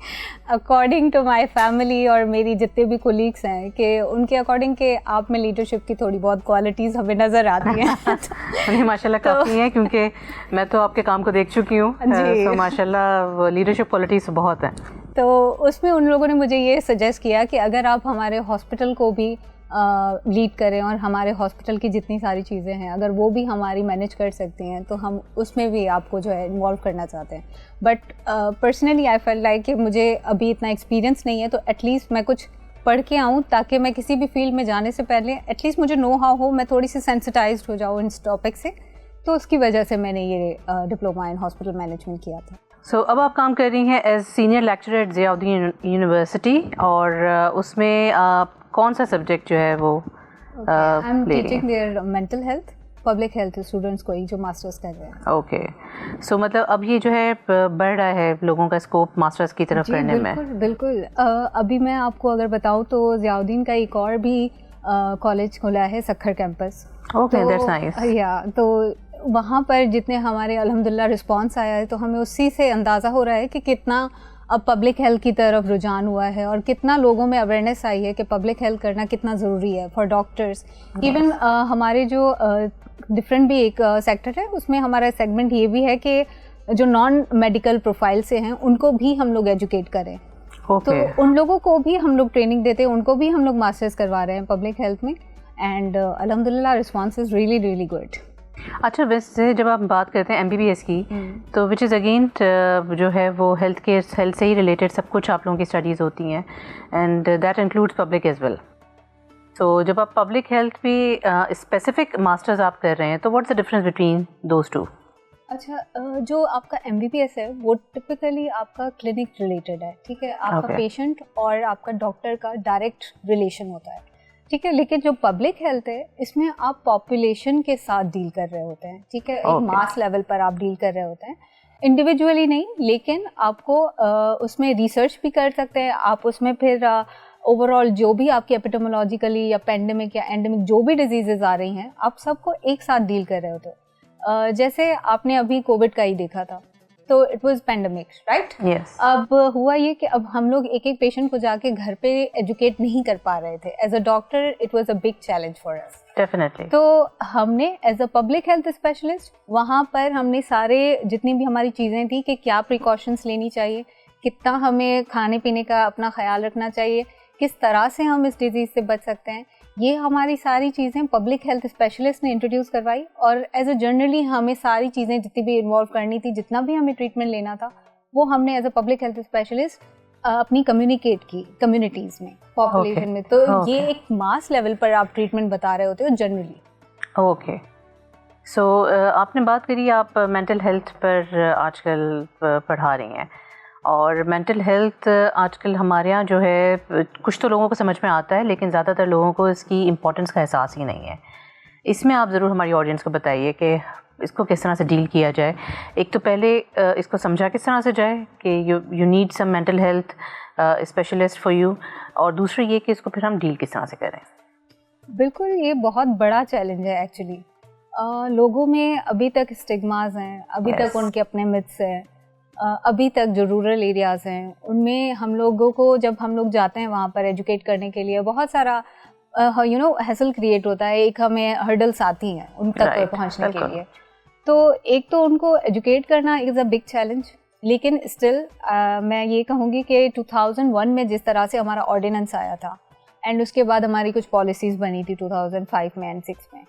According to my family और मेरी जितने भी कोलीग्स हैं कि उनके अकॉर्डिंग के आप में लीडरशिप की थोड़ी बहुत क्वालिटीज़ हमें नज़र आती हैं। नहीं माशाल्लाह काफ़ी हैं, क्योंकि मैं तो आपके काम को देख चुकी हूँ, तो माशाल्लाह लीडरशिप क्वालिटीज़ बहुत हैं। तो उसमें उन लोगों ने मुझे ये सजेस्ट किया कि अगर आप हमारे हॉस्पिटल को भी लीड करें और हमारे हॉस्पिटल की जितनी सारी चीज़ें हैं अगर वो भी हमारी मैनेज कर सकती हैं तो हम उसमें भी आपको जो है इन्वॉल्व करना चाहते हैं। But personally I fail like कि मुझे अभी इतना एक्सपीरियंस नहीं है, तो एटलीस्ट मैं कुछ पढ़ के आऊँ ताकि मैं किसी भी फील्ड में जाने से पहले एटलीस्ट मुझे नो हाउ हो, मैं थोड़ी सी सेंसिटाइज्ड हो जाऊँ इन टॉपिक से। तो उसकी वजह से मैंने ये डिप्लोमा इन हॉस्पिटल मैनेजमेंट किया था। सो अब आप काम कर रही हैं as senior lecturer at Ziauddin University, और उसमें आप कौन सा सब्जेक्ट जो है वो I am teaching there mental health, public health students को ही जो मास्टर्स कर रहे हैं। ओके, सो मतलब अब ये जो है बढ़ रहा है लोगों का स्कोप मास्टर्स की तरफ करने में। बिल्कुल। अभी मैं आपको अगर बताऊँ तो ज़ियाउद्दीन का एक और भी कॉलेज खुला है, Sukkur campus. Okay, that's nice. या तो वहाँ पर जितने हमारे अल्हम्दुलिल्लाह रिस्पांस आया है, तो हमें उसी से अंदाज़ा हो रहा है कि कितना अब पब्लिक हेल्थ की तरफ रुझान हुआ है और कितना लोगों में अवेयरनेस आई है कि पब्लिक हेल्थ करना कितना ज़रूरी है फॉर डॉक्टर्स। इवन हमारे जो डिफरेंट भी एक सेक्टर है उसमें हमारा सेगमेंट ये भी है कि जो नॉन मेडिकल प्रोफाइल से हैं उनको भी हम लोग एजुकेट करें। तो उन लोगों को भी हम लोग ट्रेनिंग देते हैं, उनको भी हम लोग मास्टर्स करवा रहे हैं पब्लिक हेल्थ में, एंड अल्हम्दुलिल्लाह response is really really good. अच्छा, वैसे जब आप बात करते हैं MBBS की, तो विच इज़ अगेन जो है वो हेल्थ से ही रिलेटेड सब कुछ आप लोगों की स्टडीज़ होती हैं, and that includes public as well. तो जब आप पब्लिक हेल्थ भी स्पेसिफिक मास्टर्स आप कर रहे हैं, तो what's the difference between those two? अच्छा, जो आपका MBBS है वो टिपिकली आपका क्लिनिक रिलेटेड है, ठीक है, आपका पेशेंट और आपका डॉक्टर का डायरेक्ट रिलेशन होता है, ठीक है। लेकिन जो पब्लिक हेल्थ है इसमें आप पॉपुलेशन के साथ डील कर रहे होते हैं, ठीक है, एक मास लेवल पर आप डील कर रहे होते हैं, इंडिविजुअली नहीं, लेकिन आपको उसमें रिसर्च भी कर सकते हैं आप, उसमें फिर ओवरऑल जो भी आपकी एपिडेमियोलॉजिकली या पेंडेमिक या एंडेमिक जो भी डिजीजेज आ रही हैं आप सबको एक साथ डील कर रहे होते हो। जैसे आपने अभी कोविड का ही देखा था, तो it was pandemic, right? Yes. अब हुआ ये कि अब हम लोग एक एक पेशेंट को जाके घर पे एजुकेट नहीं कर पा रहे थे। As a doctor it was a big challenge for us. Definitely. तो हमने as a public health specialist वहाँ पर हमने सारे जितनी भी हमारी चीज़ें थी कि क्या प्रिकॉशंस लेनी चाहिए, कितना हमें खाने पीने का अपना ख्याल रखना चाहिए, किस तरह से हम इस डिजीज़ से बच सकते हैं, ये हमारी सारी चीज़ें पब्लिक हेल्थ स्पेशलिस्ट ने इंट्रोड्यूस करवाई, और एज अ जर्नली हमें सारी चीज़ें जितनी भी इन्वॉल्व करनी थी, जितना भी हमें ट्रीटमेंट लेना था, वो हमने as a public health specialist अपनी कम्युनिकेट की कम्युनिटीज़ में, पॉपुलेशन में। तो ये एक मास लेवल पर आप ट्रीटमेंट बता रहे होते हो जनरली। ओके, सो आपने बात करी आप मेंटल हेल्थ पर आजकल पढ़ा रही हैं, और मेंटल हेल्थ आजकल हमारे यहाँ जो है कुछ तो लोगों को समझ में आता है, लेकिन ज़्यादातर लोगों को इसकी इम्पोर्टेंस का एहसास ही नहीं है। इसमें आप ज़रूर हमारी ऑडियंस को बताइए कि इसको किस तरह से डील किया जाए। एक तो पहले इसको समझा किस तरह से जाए कि you need some mental health specialist for you, और दूसरी ये कि इसको फिर हम डील किस तरह से करें। बिल्कुल, ये बहुत बड़ा चैलेंज है एक्चुअली। लोगों में अभी तक स्टिग्मास हैं, अभी तक उनके अपने मिथ्स हैं, अभी तक जो रूरल एरियाज़ हैं उनमें हम लोगों को, जब हम लोग जाते हैं वहाँ पर एजुकेट करने के लिए, बहुत सारा हैसल क्रिएट होता है, एक हमें हर्डल्स आती हैं उन तक पहुँचने के लिए। तो एक तो उनको एजुकेट करना इज़ अ बिग चैलेंज, लेकिन स्टिल मैं ये कहूँगी कि 2001 में जिस तरह से हमारा ऑर्डिनेंस आया था, एंड उसके बाद हमारी कुछ पॉलिसीज़ बनी थी 2005 में एंड 6 में,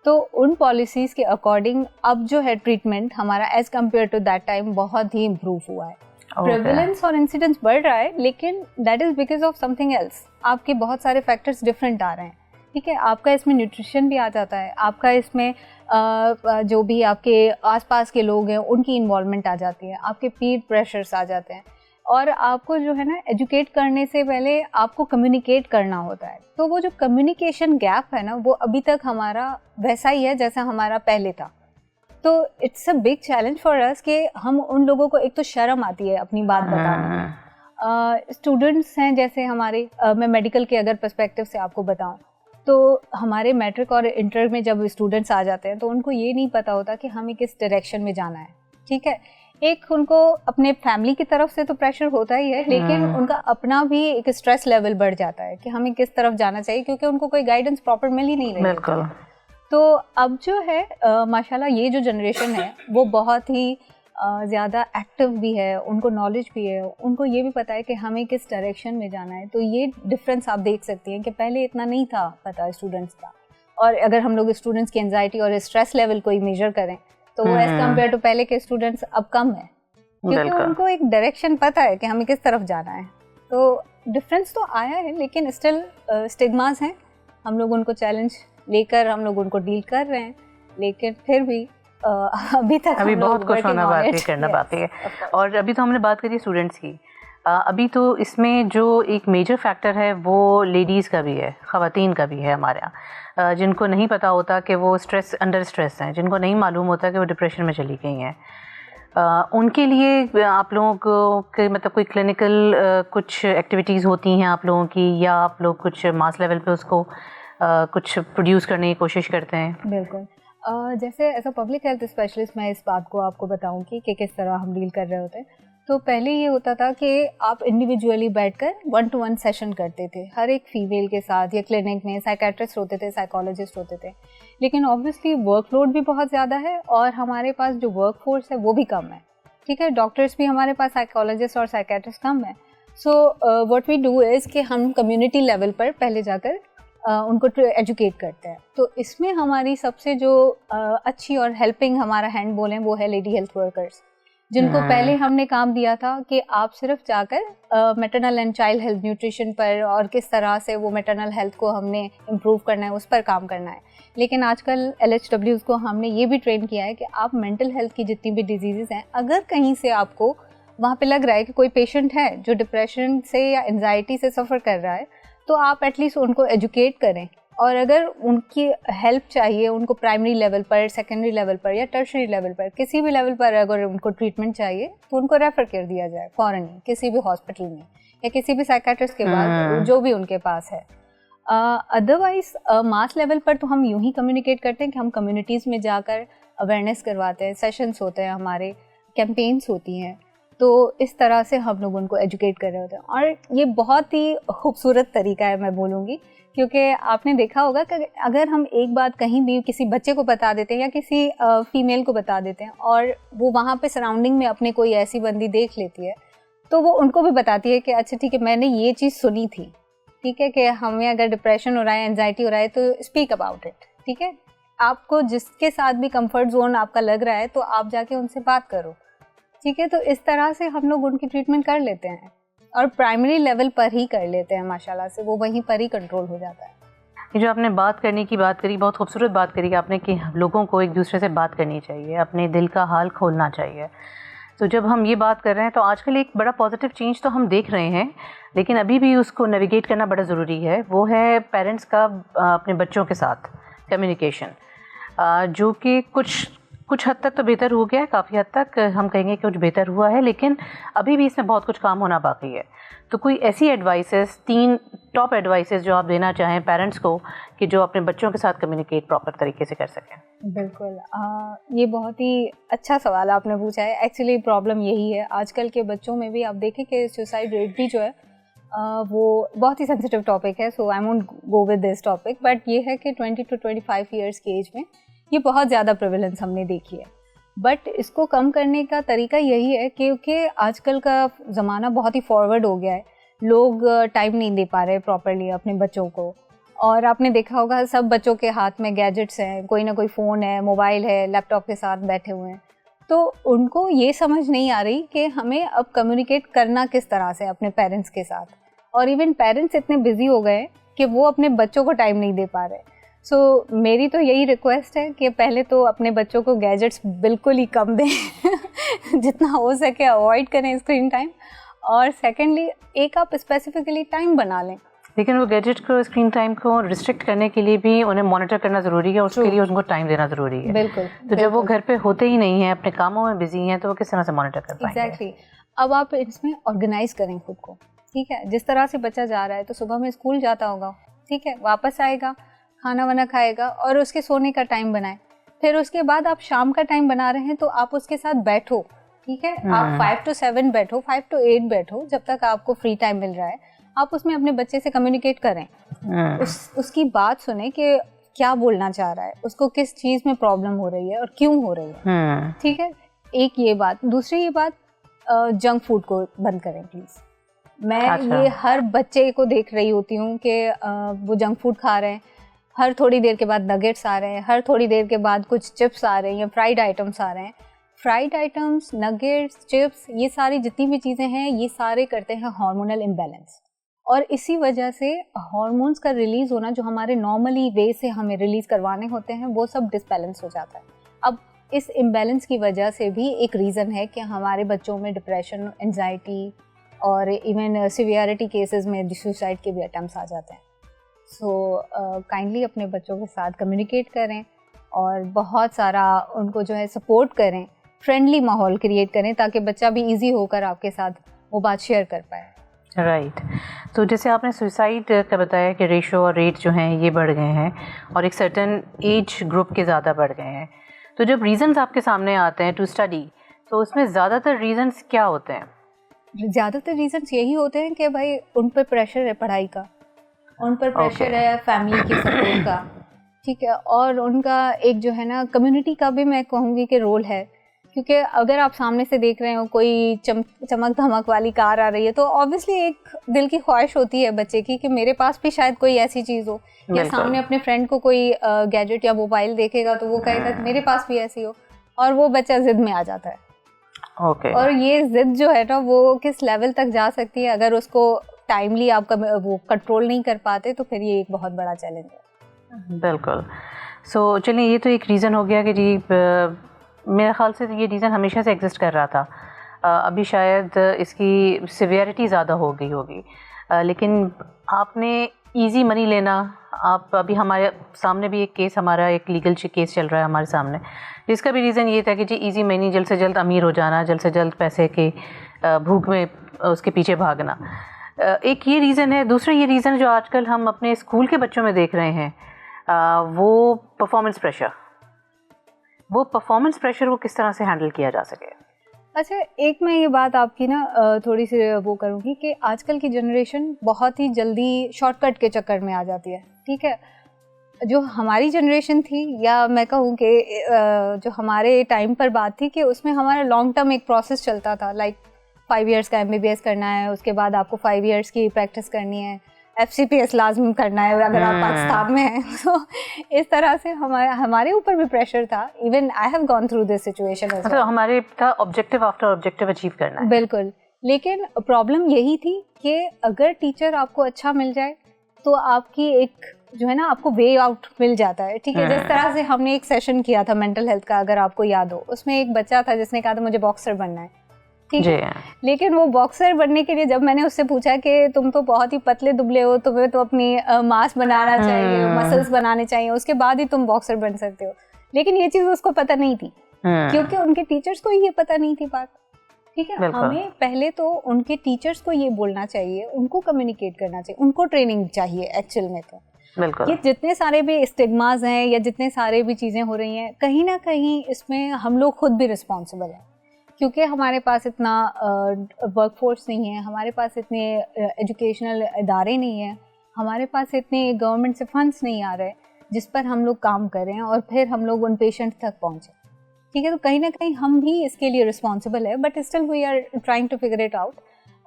तो उन पॉलिसीज़ के अकॉर्डिंग अब जो है ट्रीटमेंट हमारा as compared to that time बहुत ही इम्प्रूव हुआ है। प्रेवलेंस और इंसिडेंस बढ़ रहा है, लेकिन that is because of something else. आपके बहुत सारे फैक्टर्स डिफरेंट आ रहे हैं, ठीक है। आपका इसमें न्यूट्रिशन भी आ जाता है, आपका इसमें जो भी आपके आसपास के लोग हैं उनकी इन्वॉल्वमेंट आ जाती है, आपके पीर प्रेशर्स आ जाते हैं, और आपको जो है ना एजुकेट करने से पहले आपको कम्युनिकेट करना होता है। तो वो जो कम्युनिकेशन गैप है ना, वो अभी तक हमारा वैसा ही है जैसा हमारा पहले था। तो it's a big challenge for अस कि हम उन लोगों को, एक तो शर्म आती है अपनी बात बताने में। स्टूडेंट्स हैं जैसे हमारे, मैं मेडिकल के अगर पर्सपेक्टिव से आपको बताऊं, तो हमारे मैट्रिक और इंटर में जब स्टूडेंट्स आ जाते हैं तो उनको ये नहीं पता होता कि हमें किस डायरेक्शन में जाना है, ठीक है। एक उनको अपने फैमिली की तरफ से तो प्रेशर होता ही है, लेकिन उनका अपना भी एक स्ट्रेस लेवल बढ़ जाता है कि हमें किस तरफ जाना चाहिए, क्योंकि उनको कोई गाइडेंस प्रॉपर मिल ही नहीं रही। बिल्कुल। तो अब जो है माशाल्लाह ये जो जनरेशन है वो बहुत ही ज़्यादा एक्टिव भी है, उनको नॉलेज भी है, उनको ये भी पता है कि हमें किस डायरेक्शन में जाना है। तो ये डिफरेंस आप देख सकती हैं कि पहले इतना नहीं था पता स्टूडेंट्स का। और अगर हम लोग स्टूडेंट्स की एंजाइटी और स्ट्रेस लेवल को ही मेजर करें तो वो एज कम्पेयर टू पहले के स्टूडेंट्स अब कम है, क्योंकि उनको एक डायरेक्शन पता है कि हमें किस तरफ जाना है। तो डिफरेंस तो आया है, लेकिन स्टिल स्टिग्मास हैं, हम लोग उनको चैलेंज लेकर हम लोग उनको डील कर रहे हैं, लेकिन फिर भी अभी बहुत कुछ होना बाकी करना बाकी है। और अभी तो हमने बात करी स्टूडेंट्स की, अभी तो इसमें जो एक मेजर फैक्टर है वो लेडीज़ का भी है, ख़वातीन का भी है हमारे यहाँ, जिनको नहीं पता होता कि वो अंडर स्ट्रेस हैं, जिनको नहीं मालूम होता कि वो डिप्रेशन में चली गई हैं। उनके लिए आप लोगों को मतलब कोई क्लिनिकल कुछ एक्टिविटीज़ होती हैं आप लोगों की, या आप लोग कुछ मास लेवल पे उसको कुछ प्रोड्यूस करने की कोशिश करते हैं? बिल्कुल, जैसे as a public health specialist मैं इस बात को आपको बताऊं कि किस तरह हम डील कर रहे होते हैं। तो पहले ये होता था कि आप इंडिविजुअली बैठकर 1-to-1 सेशन करते थे हर एक फीमेल के साथ, या क्लिनिक में साइकेट्रिस्ट होते थे, साइकोलॉजिस्ट होते थे। लेकिन ऑब्वियसली वर्कलोड भी बहुत ज़्यादा है और हमारे पास जो वर्क फोर्स है वो भी कम है, ठीक है। डॉक्टर्स भी हमारे पास, साइकोलॉजिस्ट और साइकेट्रिस्ट कम है। So what we do is कि हम कम्युनिटी लेवल पर पहले जाकर उनको एजुकेट करते हैं। तो इसमें हमारी सबसे जो अच्छी और हेल्पिंग हमारा हैंड बोलें वो है लेडी हेल्थ वर्कर्स, जिनको पहले हमने काम दिया था कि आप सिर्फ जाकर maternal and child health nutrition पर और किस तरह से वो मैटरनल हेल्थ को हमने इम्प्रूव करना है उस पर काम करना है। लेकिन आजकल LHWs को हमने ये भी ट्रेन किया है कि आप मेंटल हेल्थ की जितनी भी डिजीज़ हैं, अगर कहीं से आपको वहाँ पे लग रहा है कि कोई पेशेंट है जो डिप्रेशन से या एंजाइटी से सफ़र कर रहा है, तो आप एटलीस्ट उनको एजुकेट करें, और अगर उनकी हेल्प चाहिए, उनको प्राइमरी लेवल पर, सेकेंडरी लेवल पर या टर्शरी लेवल पर, किसी भी लेवल पर अगर उनको ट्रीटमेंट चाहिए तो उनको रेफ़र कर दिया जाए फ़ौरन किसी भी हॉस्पिटल में या किसी भी साइकेट्रिस्ट के बाद जो भी उनके पास है। अदरवाइज मास लेवल पर तो हम यूं ही कम्युनिकेट करते हैं कि हम कम्युनिटीज़ में जाकर अवेयरनेस करवाते हैं, सेशंस होते हैं, हमारे कैंपेन्स होती हैं। तो इस तरह से हम लोग उनको एजुकेट कर रहे होते हैं, और ये बहुत ही खूबसूरत तरीका है मैं बोलूँगी, क्योंकि आपने देखा होगा कि अगर हम एक बात कहीं भी किसी बच्चे को बता देते हैं या किसी फीमेल को बता देते हैं और वो वहाँ पे सराउंडिंग में अपने कोई ऐसी बंदी देख लेती है, तो वो उनको भी बताती है कि अच्छा ठीक है, मैंने ये चीज़ सुनी थी, ठीक है, कि हमें अगर डिप्रेशन हो रहा है, एंजाइटी हो रहा है, तो स्पीक अबाउट इट, ठीक है। आपको जिसके साथ भी कंफर्ट जोन आपका लग रहा है तो आप जाके उनसे बात करो, ठीक है। तो इस तरह से हम लोग उनकी ट्रीटमेंट कर लेते हैं और प्राइमरी लेवल पर ही कर लेते हैं, माशाल्लाह से वो वहीं पर ही कंट्रोल हो जाता है। ये जो आपने बात करने की बात करी, बहुत खूबसूरत बात करी आपने कि लोगों को एक दूसरे से बात करनी चाहिए, अपने दिल का हाल खोलना चाहिए। तो जब हम ये बात कर रहे हैं तो आजकल एक बड़ा पॉजिटिव चेंज तो हम देख रहे हैं, लेकिन अभी भी उसको नेविगेट करना बड़ा ज़रूरी है। वो है पेरेंट्स का अपने बच्चों के साथ कम्युनिकेशन, जो कि कुछ हद तक तो बेहतर हो गया है, काफ़ी हद तक हम कहेंगे कि कुछ बेहतर हुआ है, लेकिन अभी भी इसमें बहुत कुछ काम होना बाकी है। तो कोई ऐसी एडवाइसेस, 3 टॉप एडवाइसेस जो आप देना चाहें पेरेंट्स को कि जो अपने बच्चों के साथ कम्युनिकेट प्रॉपर तरीके से कर सकें? बिल्कुल, ये बहुत ही अच्छा सवाल आपने पूछा है। एक्चुअली प्रॉब्लम यही है आजकल के बच्चों में भी। आप देखें कि सुसाइड रेट भी जो है वो बहुत ही सेंसिटिव टॉपिक है, so I won't go with this topic, but ये है कि 20 to 25 ईयर्स की एज में ये बहुत ज़्यादा प्रेवलेंस हमने देखी है। बट इसको कम करने का तरीका यही है क्योंकि आजकल का ज़माना बहुत ही फॉरवर्ड हो गया है, लोग टाइम नहीं दे पा रहे प्रॉपरली अपने बच्चों को। और आपने देखा होगा सब बच्चों के हाथ में गैजेट्स हैं, कोई ना कोई फ़ोन है, मोबाइल है, लैपटॉप के साथ बैठे हुए हैं। तो उनको ये समझ नहीं आ रही कि हमें अब कम्युनिकेट करना किस तरह से अपने पेरेंट्स के साथ। और इवन पेरेंट्स इतने बिजी हो गए कि वो अपने बच्चों को टाइम नहीं दे पा रहे। सो मेरी तो यही रिक्वेस्ट है कि पहले तो अपने बच्चों को गैजेट्स बिल्कुल ही कम दें जितना हो सके अवॉइड करें स्क्रीन टाइम। और सेकेंडली एक आप स्पेसिफिकली टाइम बना लें। लेकिन वो गैजेट को, स्क्रीन टाइम को रिस्ट्रिक्ट करने के लिए भी उन्हें मॉनिटर करना ज़रूरी है, उसके लिए उनको टाइम देना ज़रूरी है। बिल्कुल। तो जब वो घर पे होते ही नहीं हैं, अपने कामों में बिजी हैं, तो वो किस तरह से मॉनिटर कर पाएंगे? एग्जैक्टली। अब आप इसमें ऑर्गेनाइज करें खुद को, ठीक है। जिस तरह से बच्चा जा रहा है तो सुबह में स्कूल जाता होगा, ठीक है, वापस आएगा, खाना वाना खाएगा और उसके सोने का टाइम बनाएं। फिर उसके बाद आप शाम का टाइम बना रहे हैं तो आप उसके साथ बैठो, ठीक है। आप 5 to 7 बैठो, 5 to 8 बैठो, जब तक आपको फ्री टाइम मिल रहा है आप उसमें अपने बच्चे से कम्युनिकेट करें। उसकी बात सुने कि क्या बोलना चाह रहा है, उसको किस चीज़ में प्रॉब्लम हो रही है और क्यों हो रही है, ठीक है। एक ये बात। दूसरी ये बात, जंक फूड को बंद करें प्लीज़। मैं ये हर बच्चे को देख रही होती हूँ कि वो जंक फूड खा रहे हैं, हर थोड़ी देर के बाद नगेट्स आ रहे हैं, हर थोड़ी देर के बाद कुछ चिप्स आ रहे हैं या फ्राइड आइटम्स आ रहे हैं। फ्राइड आइटम्स, नगेट्स, चिप्स, ये सारी जितनी भी चीज़ें हैं ये सारे करते हैं हार्मोनल इम्बैलेंस, और इसी वजह से हार्मोन्स का रिलीज़ होना जो हमारे नॉर्मली वे से हमें रिलीज़ करवाने होते हैं वो सब डिसबैलेंस हो जाता है। अब इस इम्बैलेंस की वजह से भी एक रीज़न है कि हमारे बच्चों में डिप्रेशन, एंजाइटी और इवन सिवियरिटी केसेस में सुसाइड के भी अटेम्प्ट्स आ जाते हैं। सो काइंडली अपने बच्चों के साथ कम्युनिकेट करें और बहुत सारा उनको जो है सपोर्ट करें, फ्रेंडली माहौल क्रिएट करें ताकि बच्चा भी इजी होकर आपके साथ वो बात शेयर कर पाए। राइट। तो जैसे आपने सुसाइड का बताया कि रेशो और रेट जो हैं ये बढ़ गए हैं और एक सर्टेन एज ग्रुप के ज़्यादा बढ़ गए हैं, तो जब रीजंस आपके सामने आते हैं टू स्टडी, तो उसमें ज़्यादातर रीजंस क्या होते हैं? ज़्यादातर रीजंस यही होते हैं कि भाई उन पर प्रेशर है पढ़ाई का, उन पर प्रेशर है फैमिली की सपोर्ट का, ठीक है, और उनका एक जो है ना कम्युनिटी का भी मैं कहूँगी कि रोल है। क्योंकि अगर आप सामने से देख रहे हो कोई चमक धमक वाली कार आ रही है तो ऑब्वियसली एक दिल की ख्वाहिश होती है बच्चे की कि मेरे पास भी शायद कोई ऐसी चीज़ हो, या सामने अपने फ्रेंड को कोई गैजेट या मोबाइल देखेगा तो वो कहेगा कि मेरे पास भी ऐसी हो, और वो बच्चा जिद में आ जाता है। और ये जिद जो है ना वो किस लेवल तक जा सकती है, अगर उसको टाइमली आप वो कंट्रोल नहीं कर पाते तो फिर ये एक बहुत बड़ा चैलेंज है। बिल्कुल। सो चलिए, ये तो एक रीज़न हो गया कि जी मेरे ख़्याल से ये रीज़न हमेशा से एग्जिस्ट कर रहा था, अभी शायद इसकी सिवियरिटी ज़्यादा हो गई होगी, लेकिन आपने इजी मनी लेना, आप अभी हमारे सामने भी एक केस, हमारा एक लीगल केस चल रहा है हमारे सामने, जिसका भी रीज़न ये था कि जी इजी मनी, जल्द से जल्द अमीर हो जाना, जल्द से जल्द पैसे के भूख में उसके पीछे भागना, एक ये रीज़न है। दूसरा ये रीज़न जो आजकल हम अपने स्कूल के बच्चों में देख रहे हैं वो परफॉर्मेंस प्रेशर, वो परफॉर्मेंस प्रेशर को किस तरह से हैंडल किया जा सके? अच्छा, एक मैं ये बात आपकी ना थोड़ी सी वो करूँगी कि आजकल की जनरेशन बहुत ही जल्दी शॉर्टकट के चक्कर में आ जाती है, ठीक है। जो हमारी जनरेशन थी, या मैं कहूँ कि जो हमारे टाइम पर बात थी कि उसमें हमारा लॉन्ग टर्म एक प्रोसेस चलता था, लाइक 5 इयर्स का MBBS करना है, उसके बाद आपको 5 इयर्स की प्रैक्टिस करनी है, FCPS लाजमी करना है अगर आप पाकिस्तान में हैं। तो इस तरह से हमारे ऊपर भी प्रेशर था। Even I have gone through this situation. मतलब हमारे था ऑब्जेक्टिव आफ्टर ऑब्जेक्टिव अचीव करना है। बिल्कुल, लेकिन प्रॉब्लम यही थी कि अगर टीचर आपको अच्छा मिल जाए तो आपकी एक जो है ना आपको वे आउट मिल जाता है, ठीक है। जिस तरह से हमने एक सेशन किया था मेंटल हेल्थ का, अगर आपको याद हो, उसमें एक बच्चा था जिसने कहा था मुझे बॉक्सर बनना है, ठीक है। लेकिन वो बॉक्सर बनने के लिए जब मैंने उससे पूछा कि तुम तो बहुत ही पतले दुबले हो, तुम्हें तो अपनी मांस बनाना चाहिए, मसल्स बनाने चाहिए, उसके बाद ही तुम बॉक्सर बन सकते हो, लेकिन ये चीज़ उसको पता नहीं थी क्योंकि उनके टीचर्स को ये पता नहीं थी बात, ठीक है। हमें पहले तो उनके टीचर्स को ये बोलना चाहिए, उनको कम्युनिकेट करना चाहिए, उनको ट्रेनिंग चाहिए एक्चुअल में। तो ये जितने सारे भी स्टिग्मास हैं या जितने सारे भी चीज़ें हो रही हैं, कहीं ना कहीं इसमें हम लोग खुद भी रिस्पॉन्सिबल हैं, क्योंकि हमारे पास इतना वर्कफोर्स नहीं है, हमारे पास इतने एजुकेशनल इदारे नहीं हैं, हमारे पास इतने गवर्नमेंट से फंड्स नहीं आ रहे जिस पर हम लोग काम करें और फिर हम लोग उन पेशेंट्स तक पहुँचें, ठीक है। तो कहीं ना कहीं हम भी इसके लिए रिस्पॉन्सिबल है, but still we are trying to figure it out.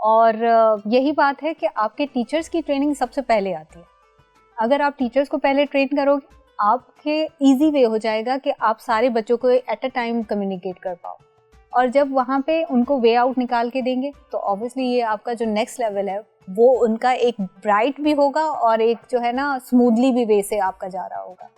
और यही बात है कि आपके टीचर्स की ट्रेनिंग सबसे पहले आती है। अगर आप टीचर्स को पहले ट्रेन करोगे, आपके इजी वे हो जाएगा कि आप सारे बच्चों को एट अ टाइम कम्युनिकेट कर पाओ, और जब वहाँ पे उनको वे आउट निकाल के देंगे तो ऑब्वियसली ये आपका जो नेक्स्ट लेवल है वो उनका एक ब्राइट भी होगा और एक जो है ना स्मूथली भी वे से आपका जा रहा होगा।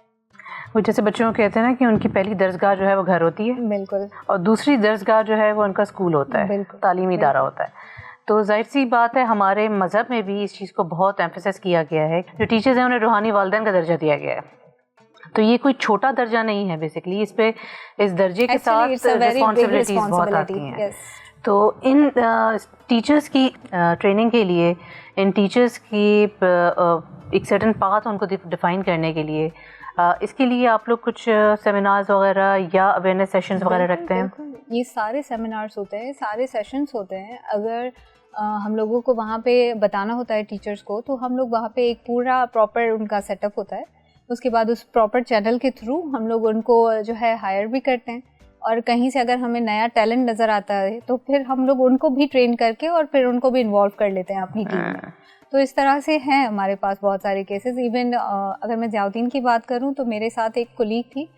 वो जैसे बच्चों को कहते हैं ना कि उनकी पहली दर्जगाह जो है वो घर होती है, बिल्कुल, और दूसरी दर्जगाह जो है वो उनका स्कूल होता है, तालीमी इदारा होता है। तो जाहिर सी बात है हमारे मज़हब में भी इस चीज़ को बहुत एम्फेसाइज किया गया है, जो टीचर्स हैं उन्हें रूहानी वालिदैन का दर्जा दिया गया है। तो ये कोई छोटा दर्जा नहीं है, बेसिकली इस पे इस दर्जे के साथ रिस्पॉन्सिबिलिटीज बहुत आती हैं। तो इन टीचर्स की ट्रेनिंग के लिए, इन टीचर्स की एक सर्टेन पाथ उनको डिफाइन करने के लिए, इसके लिए आप लोग कुछ सेमिनार्स वगैरह या अवेयरनेस सेशंस वगैरह रखते हैं? ये सारे सेमिनार्स होते हैं, सारे सेशंस होते हैं। अगर हम लोगों को वहाँ पे बताना होता है टीचर्स को, तो हम लोग वहाँ पे एक पूरा प्रॉपर उनका सेटअप होता है। उसके बाद उस प्रॉपर चैनल के थ्रू हम लोग उनको जो है हायर भी करते हैं, और कहीं से अगर हमें नया टैलेंट नज़र आता है तो फिर हम लोग उनको भी ट्रेन करके और फिर उनको भी इन्वॉल्व कर लेते हैं अपनी टीम में। तो इस तरह से हैं हमारे पास बहुत सारे केसेस। इवन अगर मैं ज़ियाउद्दीन की बात करूं तो मेरे साथ एक कोलीग थी,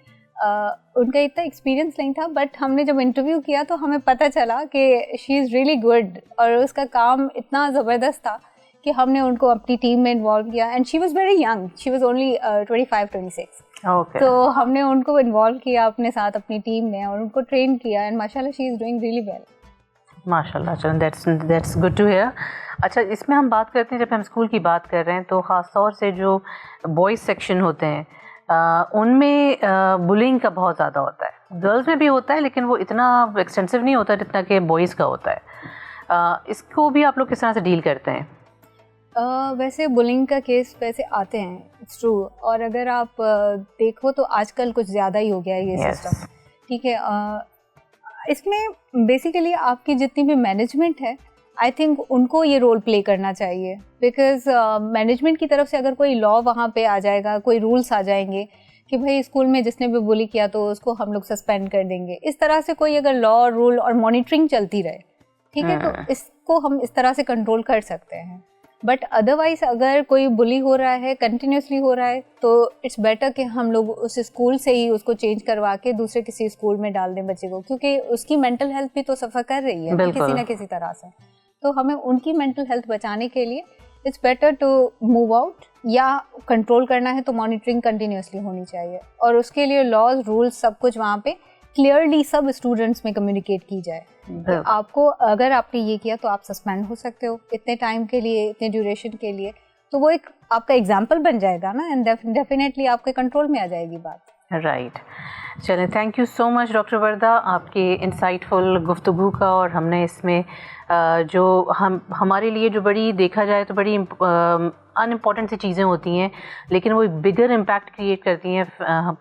उनका इतना एक्सपीरियंस नहीं था, बट हमने जब इंटरव्यू किया तो हमें पता चला कि शी इज़ रियली गुड और उसका काम इतना ज़बरदस्त था कि हमने उनको अपनी टीम में इन्वॉल्व किया। And she was very young, she was only 25-26। तो हमने उनको इन्वॉल्व किया अपने साथ अपनी टीम में और उनको ट्रेन किया, एंड माशाल्लाह she is doing really well. माशाल्लाह, चलो दैट्स गुड टू हियर। अच्छा, इसमें हम बात करते हैं, जब हम स्कूल की बात कर रहे हैं तो ख़ास तौर से जो बॉयज़ सेक्शन होते हैं उनमें बुलिंग का बहुत ज़्यादा होता है। गर्ल्स में भी होता है लेकिन वो इतना एक्सटेंसिव नहीं होता जितना कि बॉयज़ का होता है। इसको भी आप लोग किस तरह से डील करते हैं? वैसे बुलिंग का केस वैसे आते हैं, इट्स ट्रू। और अगर आप देखो तो आजकल कुछ ज़्यादा ही हो गया है ये सिस्टम, ठीक है। इसमें बेसिकली आपकी जितनी भी मैनेजमेंट है, आई थिंक उनको ये रोल प्ले करना चाहिए, बिकॉज मैनेजमेंट की तरफ से अगर कोई लॉ वहाँ पे आ जाएगा, कोई रूल्स आ जाएंगे कि भाई स्कूल में जिसने भी बुली किया तो उसको हम लोग सस्पेंड कर देंगे, इस तरह से कोई अगर लॉ रूल और मॉनिटरिंग चलती रहे, ठीक है, तो इसको हम इस तरह से कंट्रोल कर सकते हैं। बट अदरवाइज अगर कोई बुली हो रहा है, कंटिन्यूसली हो रहा है, तो इट्स बेटर कि हम लोग उस स्कूल से ही उसको चेंज करवा के दूसरे किसी स्कूल में डाल दें बच्चे को, क्योंकि उसकी मेंटल हेल्थ भी तो सफ़र कर रही है किसी ना किसी तरह से। तो हमें उनकी मेंटल हेल्थ बचाने के लिए it's better to move out, या कंट्रोल करना है तो मॉनिटरिंग कंटिन्यूसली होनी चाहिए, और उसके लिए लॉज रूल्स सब कुछ वहाँ पे क्लियरली सब स्टूडेंट्स में कम्युनिकेट की जाए। आपको अगर आपने ये किया तो आप सस्पेंड हो सकते हो इतने टाइम के लिए, इतने ड्यूरेशन के लिए, तो वो एक आपका एग्जाम्पल बन जाएगा ना, एंड डेफिनेटली आपके कंट्रोल में आ जाएगी बात। राइट, चलें, thank you so much doctor Warda आपके इंसाइटफुल गुफ्तगू का। और हमने इसमें जो हमारे लिए जो बड़ी देखा जाए तो बड़ी अनइम्पॉर्टेंट सी चीज़ें होती हैं, लेकिन वो एक बिगर इम्पैक्ट क्रिएट करती हैं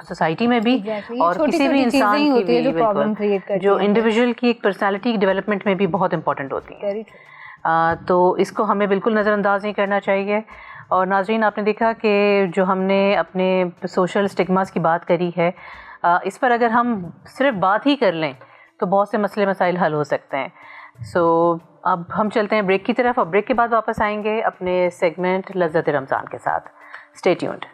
सोसाइटी में भी, और किसी भी इंसान की भी, जो प्रॉब्लम क्रिएट करती है, जो इंडिविजुअल की एक पर्सनैलिटी डेवलपमेंट में भी बहुत इंपॉर्टेंट होती हैं। तो इसको हमें बिल्कुल नज़रअंदाज नहीं करना चाहिए। और नाज़रीन, आपने देखा कि जो हमने अपने सोशल स्टिग्मास की बात करी है, इस पर अगर हम सिर्फ बात ही कर लें तो बहुत से मसले मसाइल हल हो सकते हैं। सो अब हम चलते हैं ब्रेक की तरफ और ब्रेक के बाद वापस आएंगे अपने सेगमेंट लज़्ज़त रमज़ान के साथ। Stay tuned.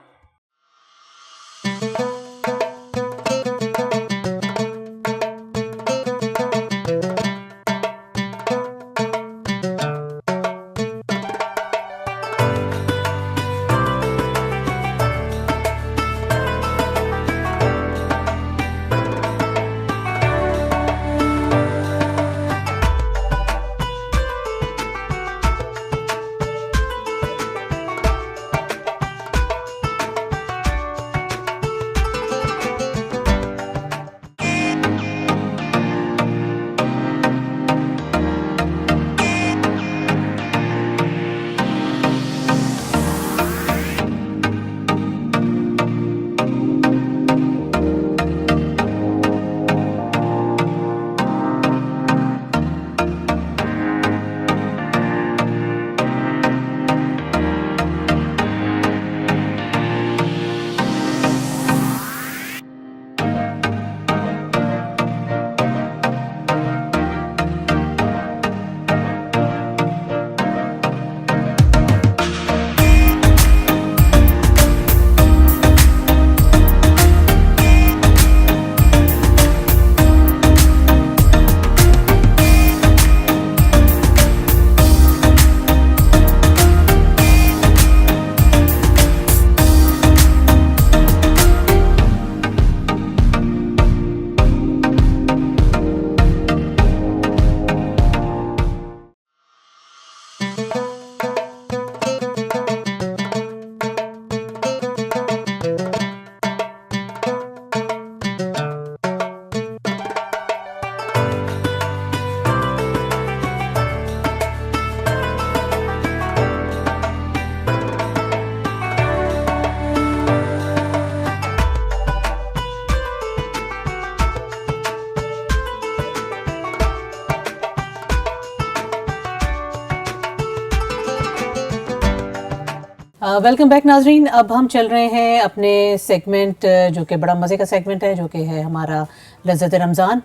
वेलकम बैक नाजरीन। अब हम चल रहे हैं अपने सेगमेंट जो कि बड़ा मज़े का सेगमेंट है, जो कि है हमारा लज़्ज़त रमज़ान।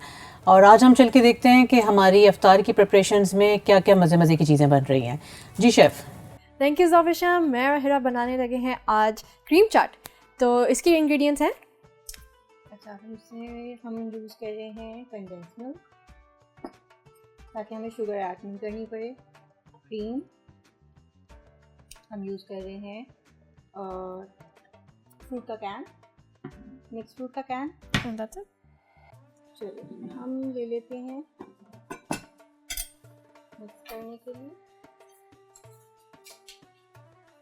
और आज हम चल के देखते हैं कि हमारी इफ्तार की प्रिपरेशंस में क्या क्या मज़े मज़े की चीज़ें बन रही हैं। जी शेफ़। Thank you Zofisha. मैं और हिरा बनाने लगे हैं आज क्रीम चाट। तो इसके इंग्रेडिएंट्स हैं, अच्छा इसमें हम यूज़ कर रहे हैं कंडेंस मिल्क ताकि हमें शुगर ऐड नहीं करनी पड़े। क्रीम हम यूज़ कर रहे हैं और फ्रूट का कैन, मिक्स फ्रूट का कैन। चलिए हम ले लेते हैं मिक्स करने के लिए।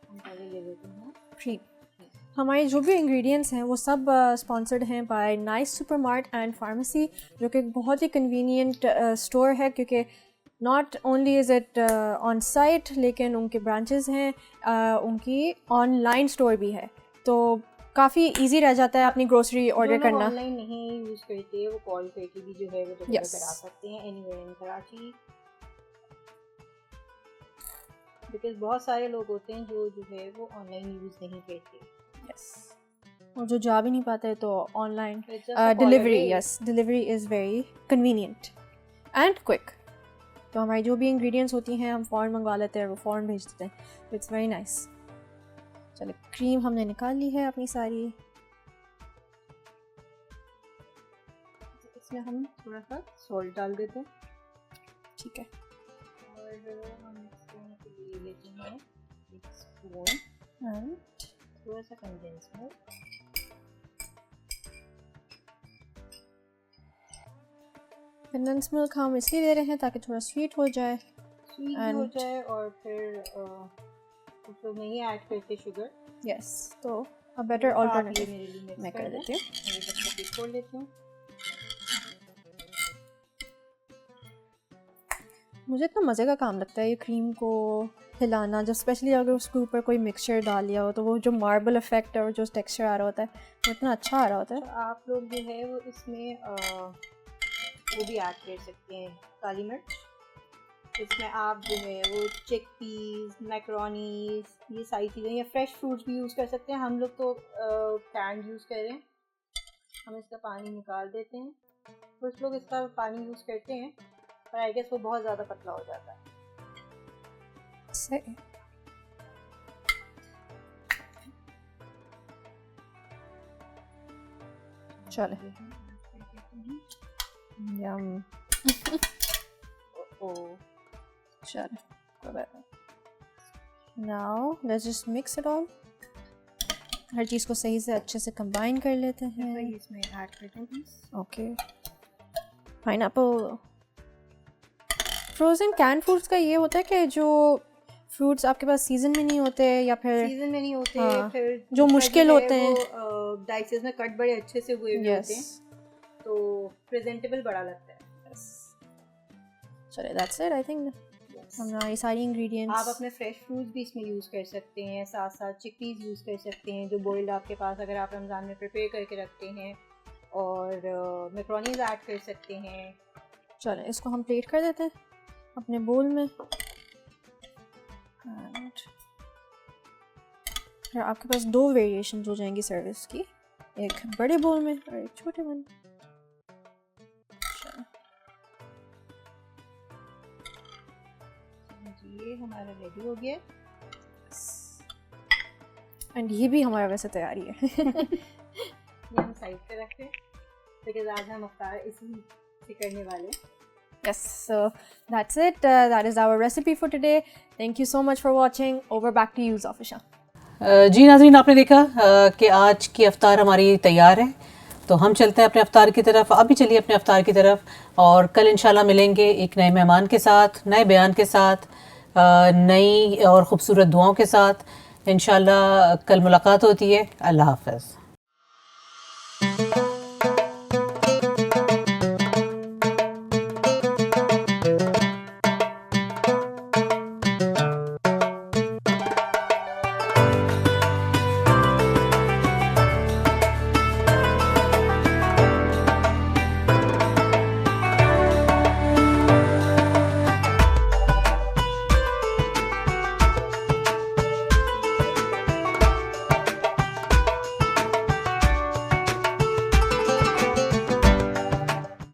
हम पहले ले लेते हैं क्रीम। हमारे जो भी इंग्रेडिएंट्स हैं वो सब स्पॉन्सर्ड हैं by Nice Supermart and pharmacy, जो कि बहुत ही कन्वीनियंट स्टोर है, क्योंकि not only is it on site लेकिन उनके ब्रांचेस हैं, उनकी ऑनलाइन स्टोर भी है, तो काफ़ी इजी रह जाता है अपनी ग्रोसरी ऑर्डर करना। ऑनलाइन नहीं यूज़ करते वो कॉल करके भी जो है वो डिलीवर करा सकते हैं एनीवेयर इन कराची, बिकॉज बहुत सारे लोग होते हैं जो है वो ऑनलाइन यूज़ नहीं करते। और जो जा भी नहीं पाते तो online delivery, delivery is very convenient and quick. तो हमारी जो भी इंग्रेडिएंट्स होती हैं हम फ़ौरन मंगवा लेते हैं, वो फ़ौरन भेज देते हैं। It's very nice. चलो क्रीम हमने निकाल ली है अपनी सारी। इसमें हम थोड़ा सा सॉल्ट डाल देते हैं, ठीक है। और हम इसमें के लिए लेते हैं एक स्पून एंड थोड़ा सा कंडेंस मिल्क। कंडेंस मिल्क हम इसलिए दे रहे हैं ताकि थोड़ा स्वीट हो जाए, हो जाए और फिर कुछ लोग नहीं ऐड करते शुगर। यस, तो अ बेटर ऑल्टरनेटिव मेरे लिए मैं कर देती हूँ। खोल लेती हूँ। मुझे इतना मज़े का काम लगता है ये क्रीम को हिलाना, जब स्पेशली अगर उसके ऊपर कोई मिक्सचर डाल लिया हो तो वो जो मार्बल इफेक्ट है और जो टेक्सचर आ रहा होता है वो इतना अच्छा आ रहा होता है। तो आप लोग जो है वो इसमें वो भी ऐड कर सकते हैं काली मिर्च। इसमें आप जो है वो चिक पीस, मैकरोनीज, ये सारी चीज़ें या फ्रेश फ्रूट्स भी यूज़ कर सकते हैं। हम लोग तो कैंड यूज़ कर रहे हैं। हम इसका पानी निकाल देते हैं। कुछ लोग इसका पानी यूज़ करते हैं पर आई गेस वो बहुत ज़्यादा पतला हो जाता है। सही। चले यम चले now let's just mix it all. हर चीज़ को सही से अच्छे से कंबाइन कर लेते हैं। इसमें ऐड करते हैं please. Okay pineapple. Frozen can fruits का ये होता है कि जो फ्रूट्स आपके पास सीजन में नहीं होते या फिर सीजन में नहीं होते, हाँ, फिर जो दूसरा मुश्किल है होते हैं। वो डाइसेस में कट बड़े अच्छे से हुए हुए होते हैं, यस तो प्रेजेंटेबल बड़ा लगता है। चलिए दैट्स इट। आई थिंक हमारी सारी इंग्रेडिएंट्स। आप अपने फ्रेश फ्रूट्स भी इसमें यूज़ कर सकते हैं, साथ साथ चिकपीस यूज़ कर सकते हैं जो बॉइल्ड आपके पास अगर आप रमज़ान में प्रिपेयर करके रखते हैं, और मैक्रोनीज ऐड कर सकते हैं। चलें इसको हम प्लेट कर देते हैं अपने बोल में। एंड फिर आपके पास दो वेरिएशंस हो जाएंगी सर्विस की, एक बड़े बोल में और एक छोटे में। ये हमारा रेडी हो गया एंड ये भी हमारा वैसे तैयारी है। ये हम साइड पे रखते हैं बिकॉज आज हम अफ्तार इसी से करने वाले हैं। Yes, so that's it. That is our recipe for today. Thank you so much for watching. Over back to you, Zafisha. जी नाज़रीन, आपने देखा कि आज की अफ्तार हमारी तैयार है, तो हम चलते हैं अपने अफ्तार की तरफ। अभी चलिए अपने अफ्तार की तरफ, और कल इंशाल्लाह मिलेंगे एक नए मेहमान के साथ, नए बयान के साथ, नई और ख़ूबसूरत दुआओं के साथ। इंशाल्लाह कल मुलाकात होती है। अल्लाह हाफ़िज़।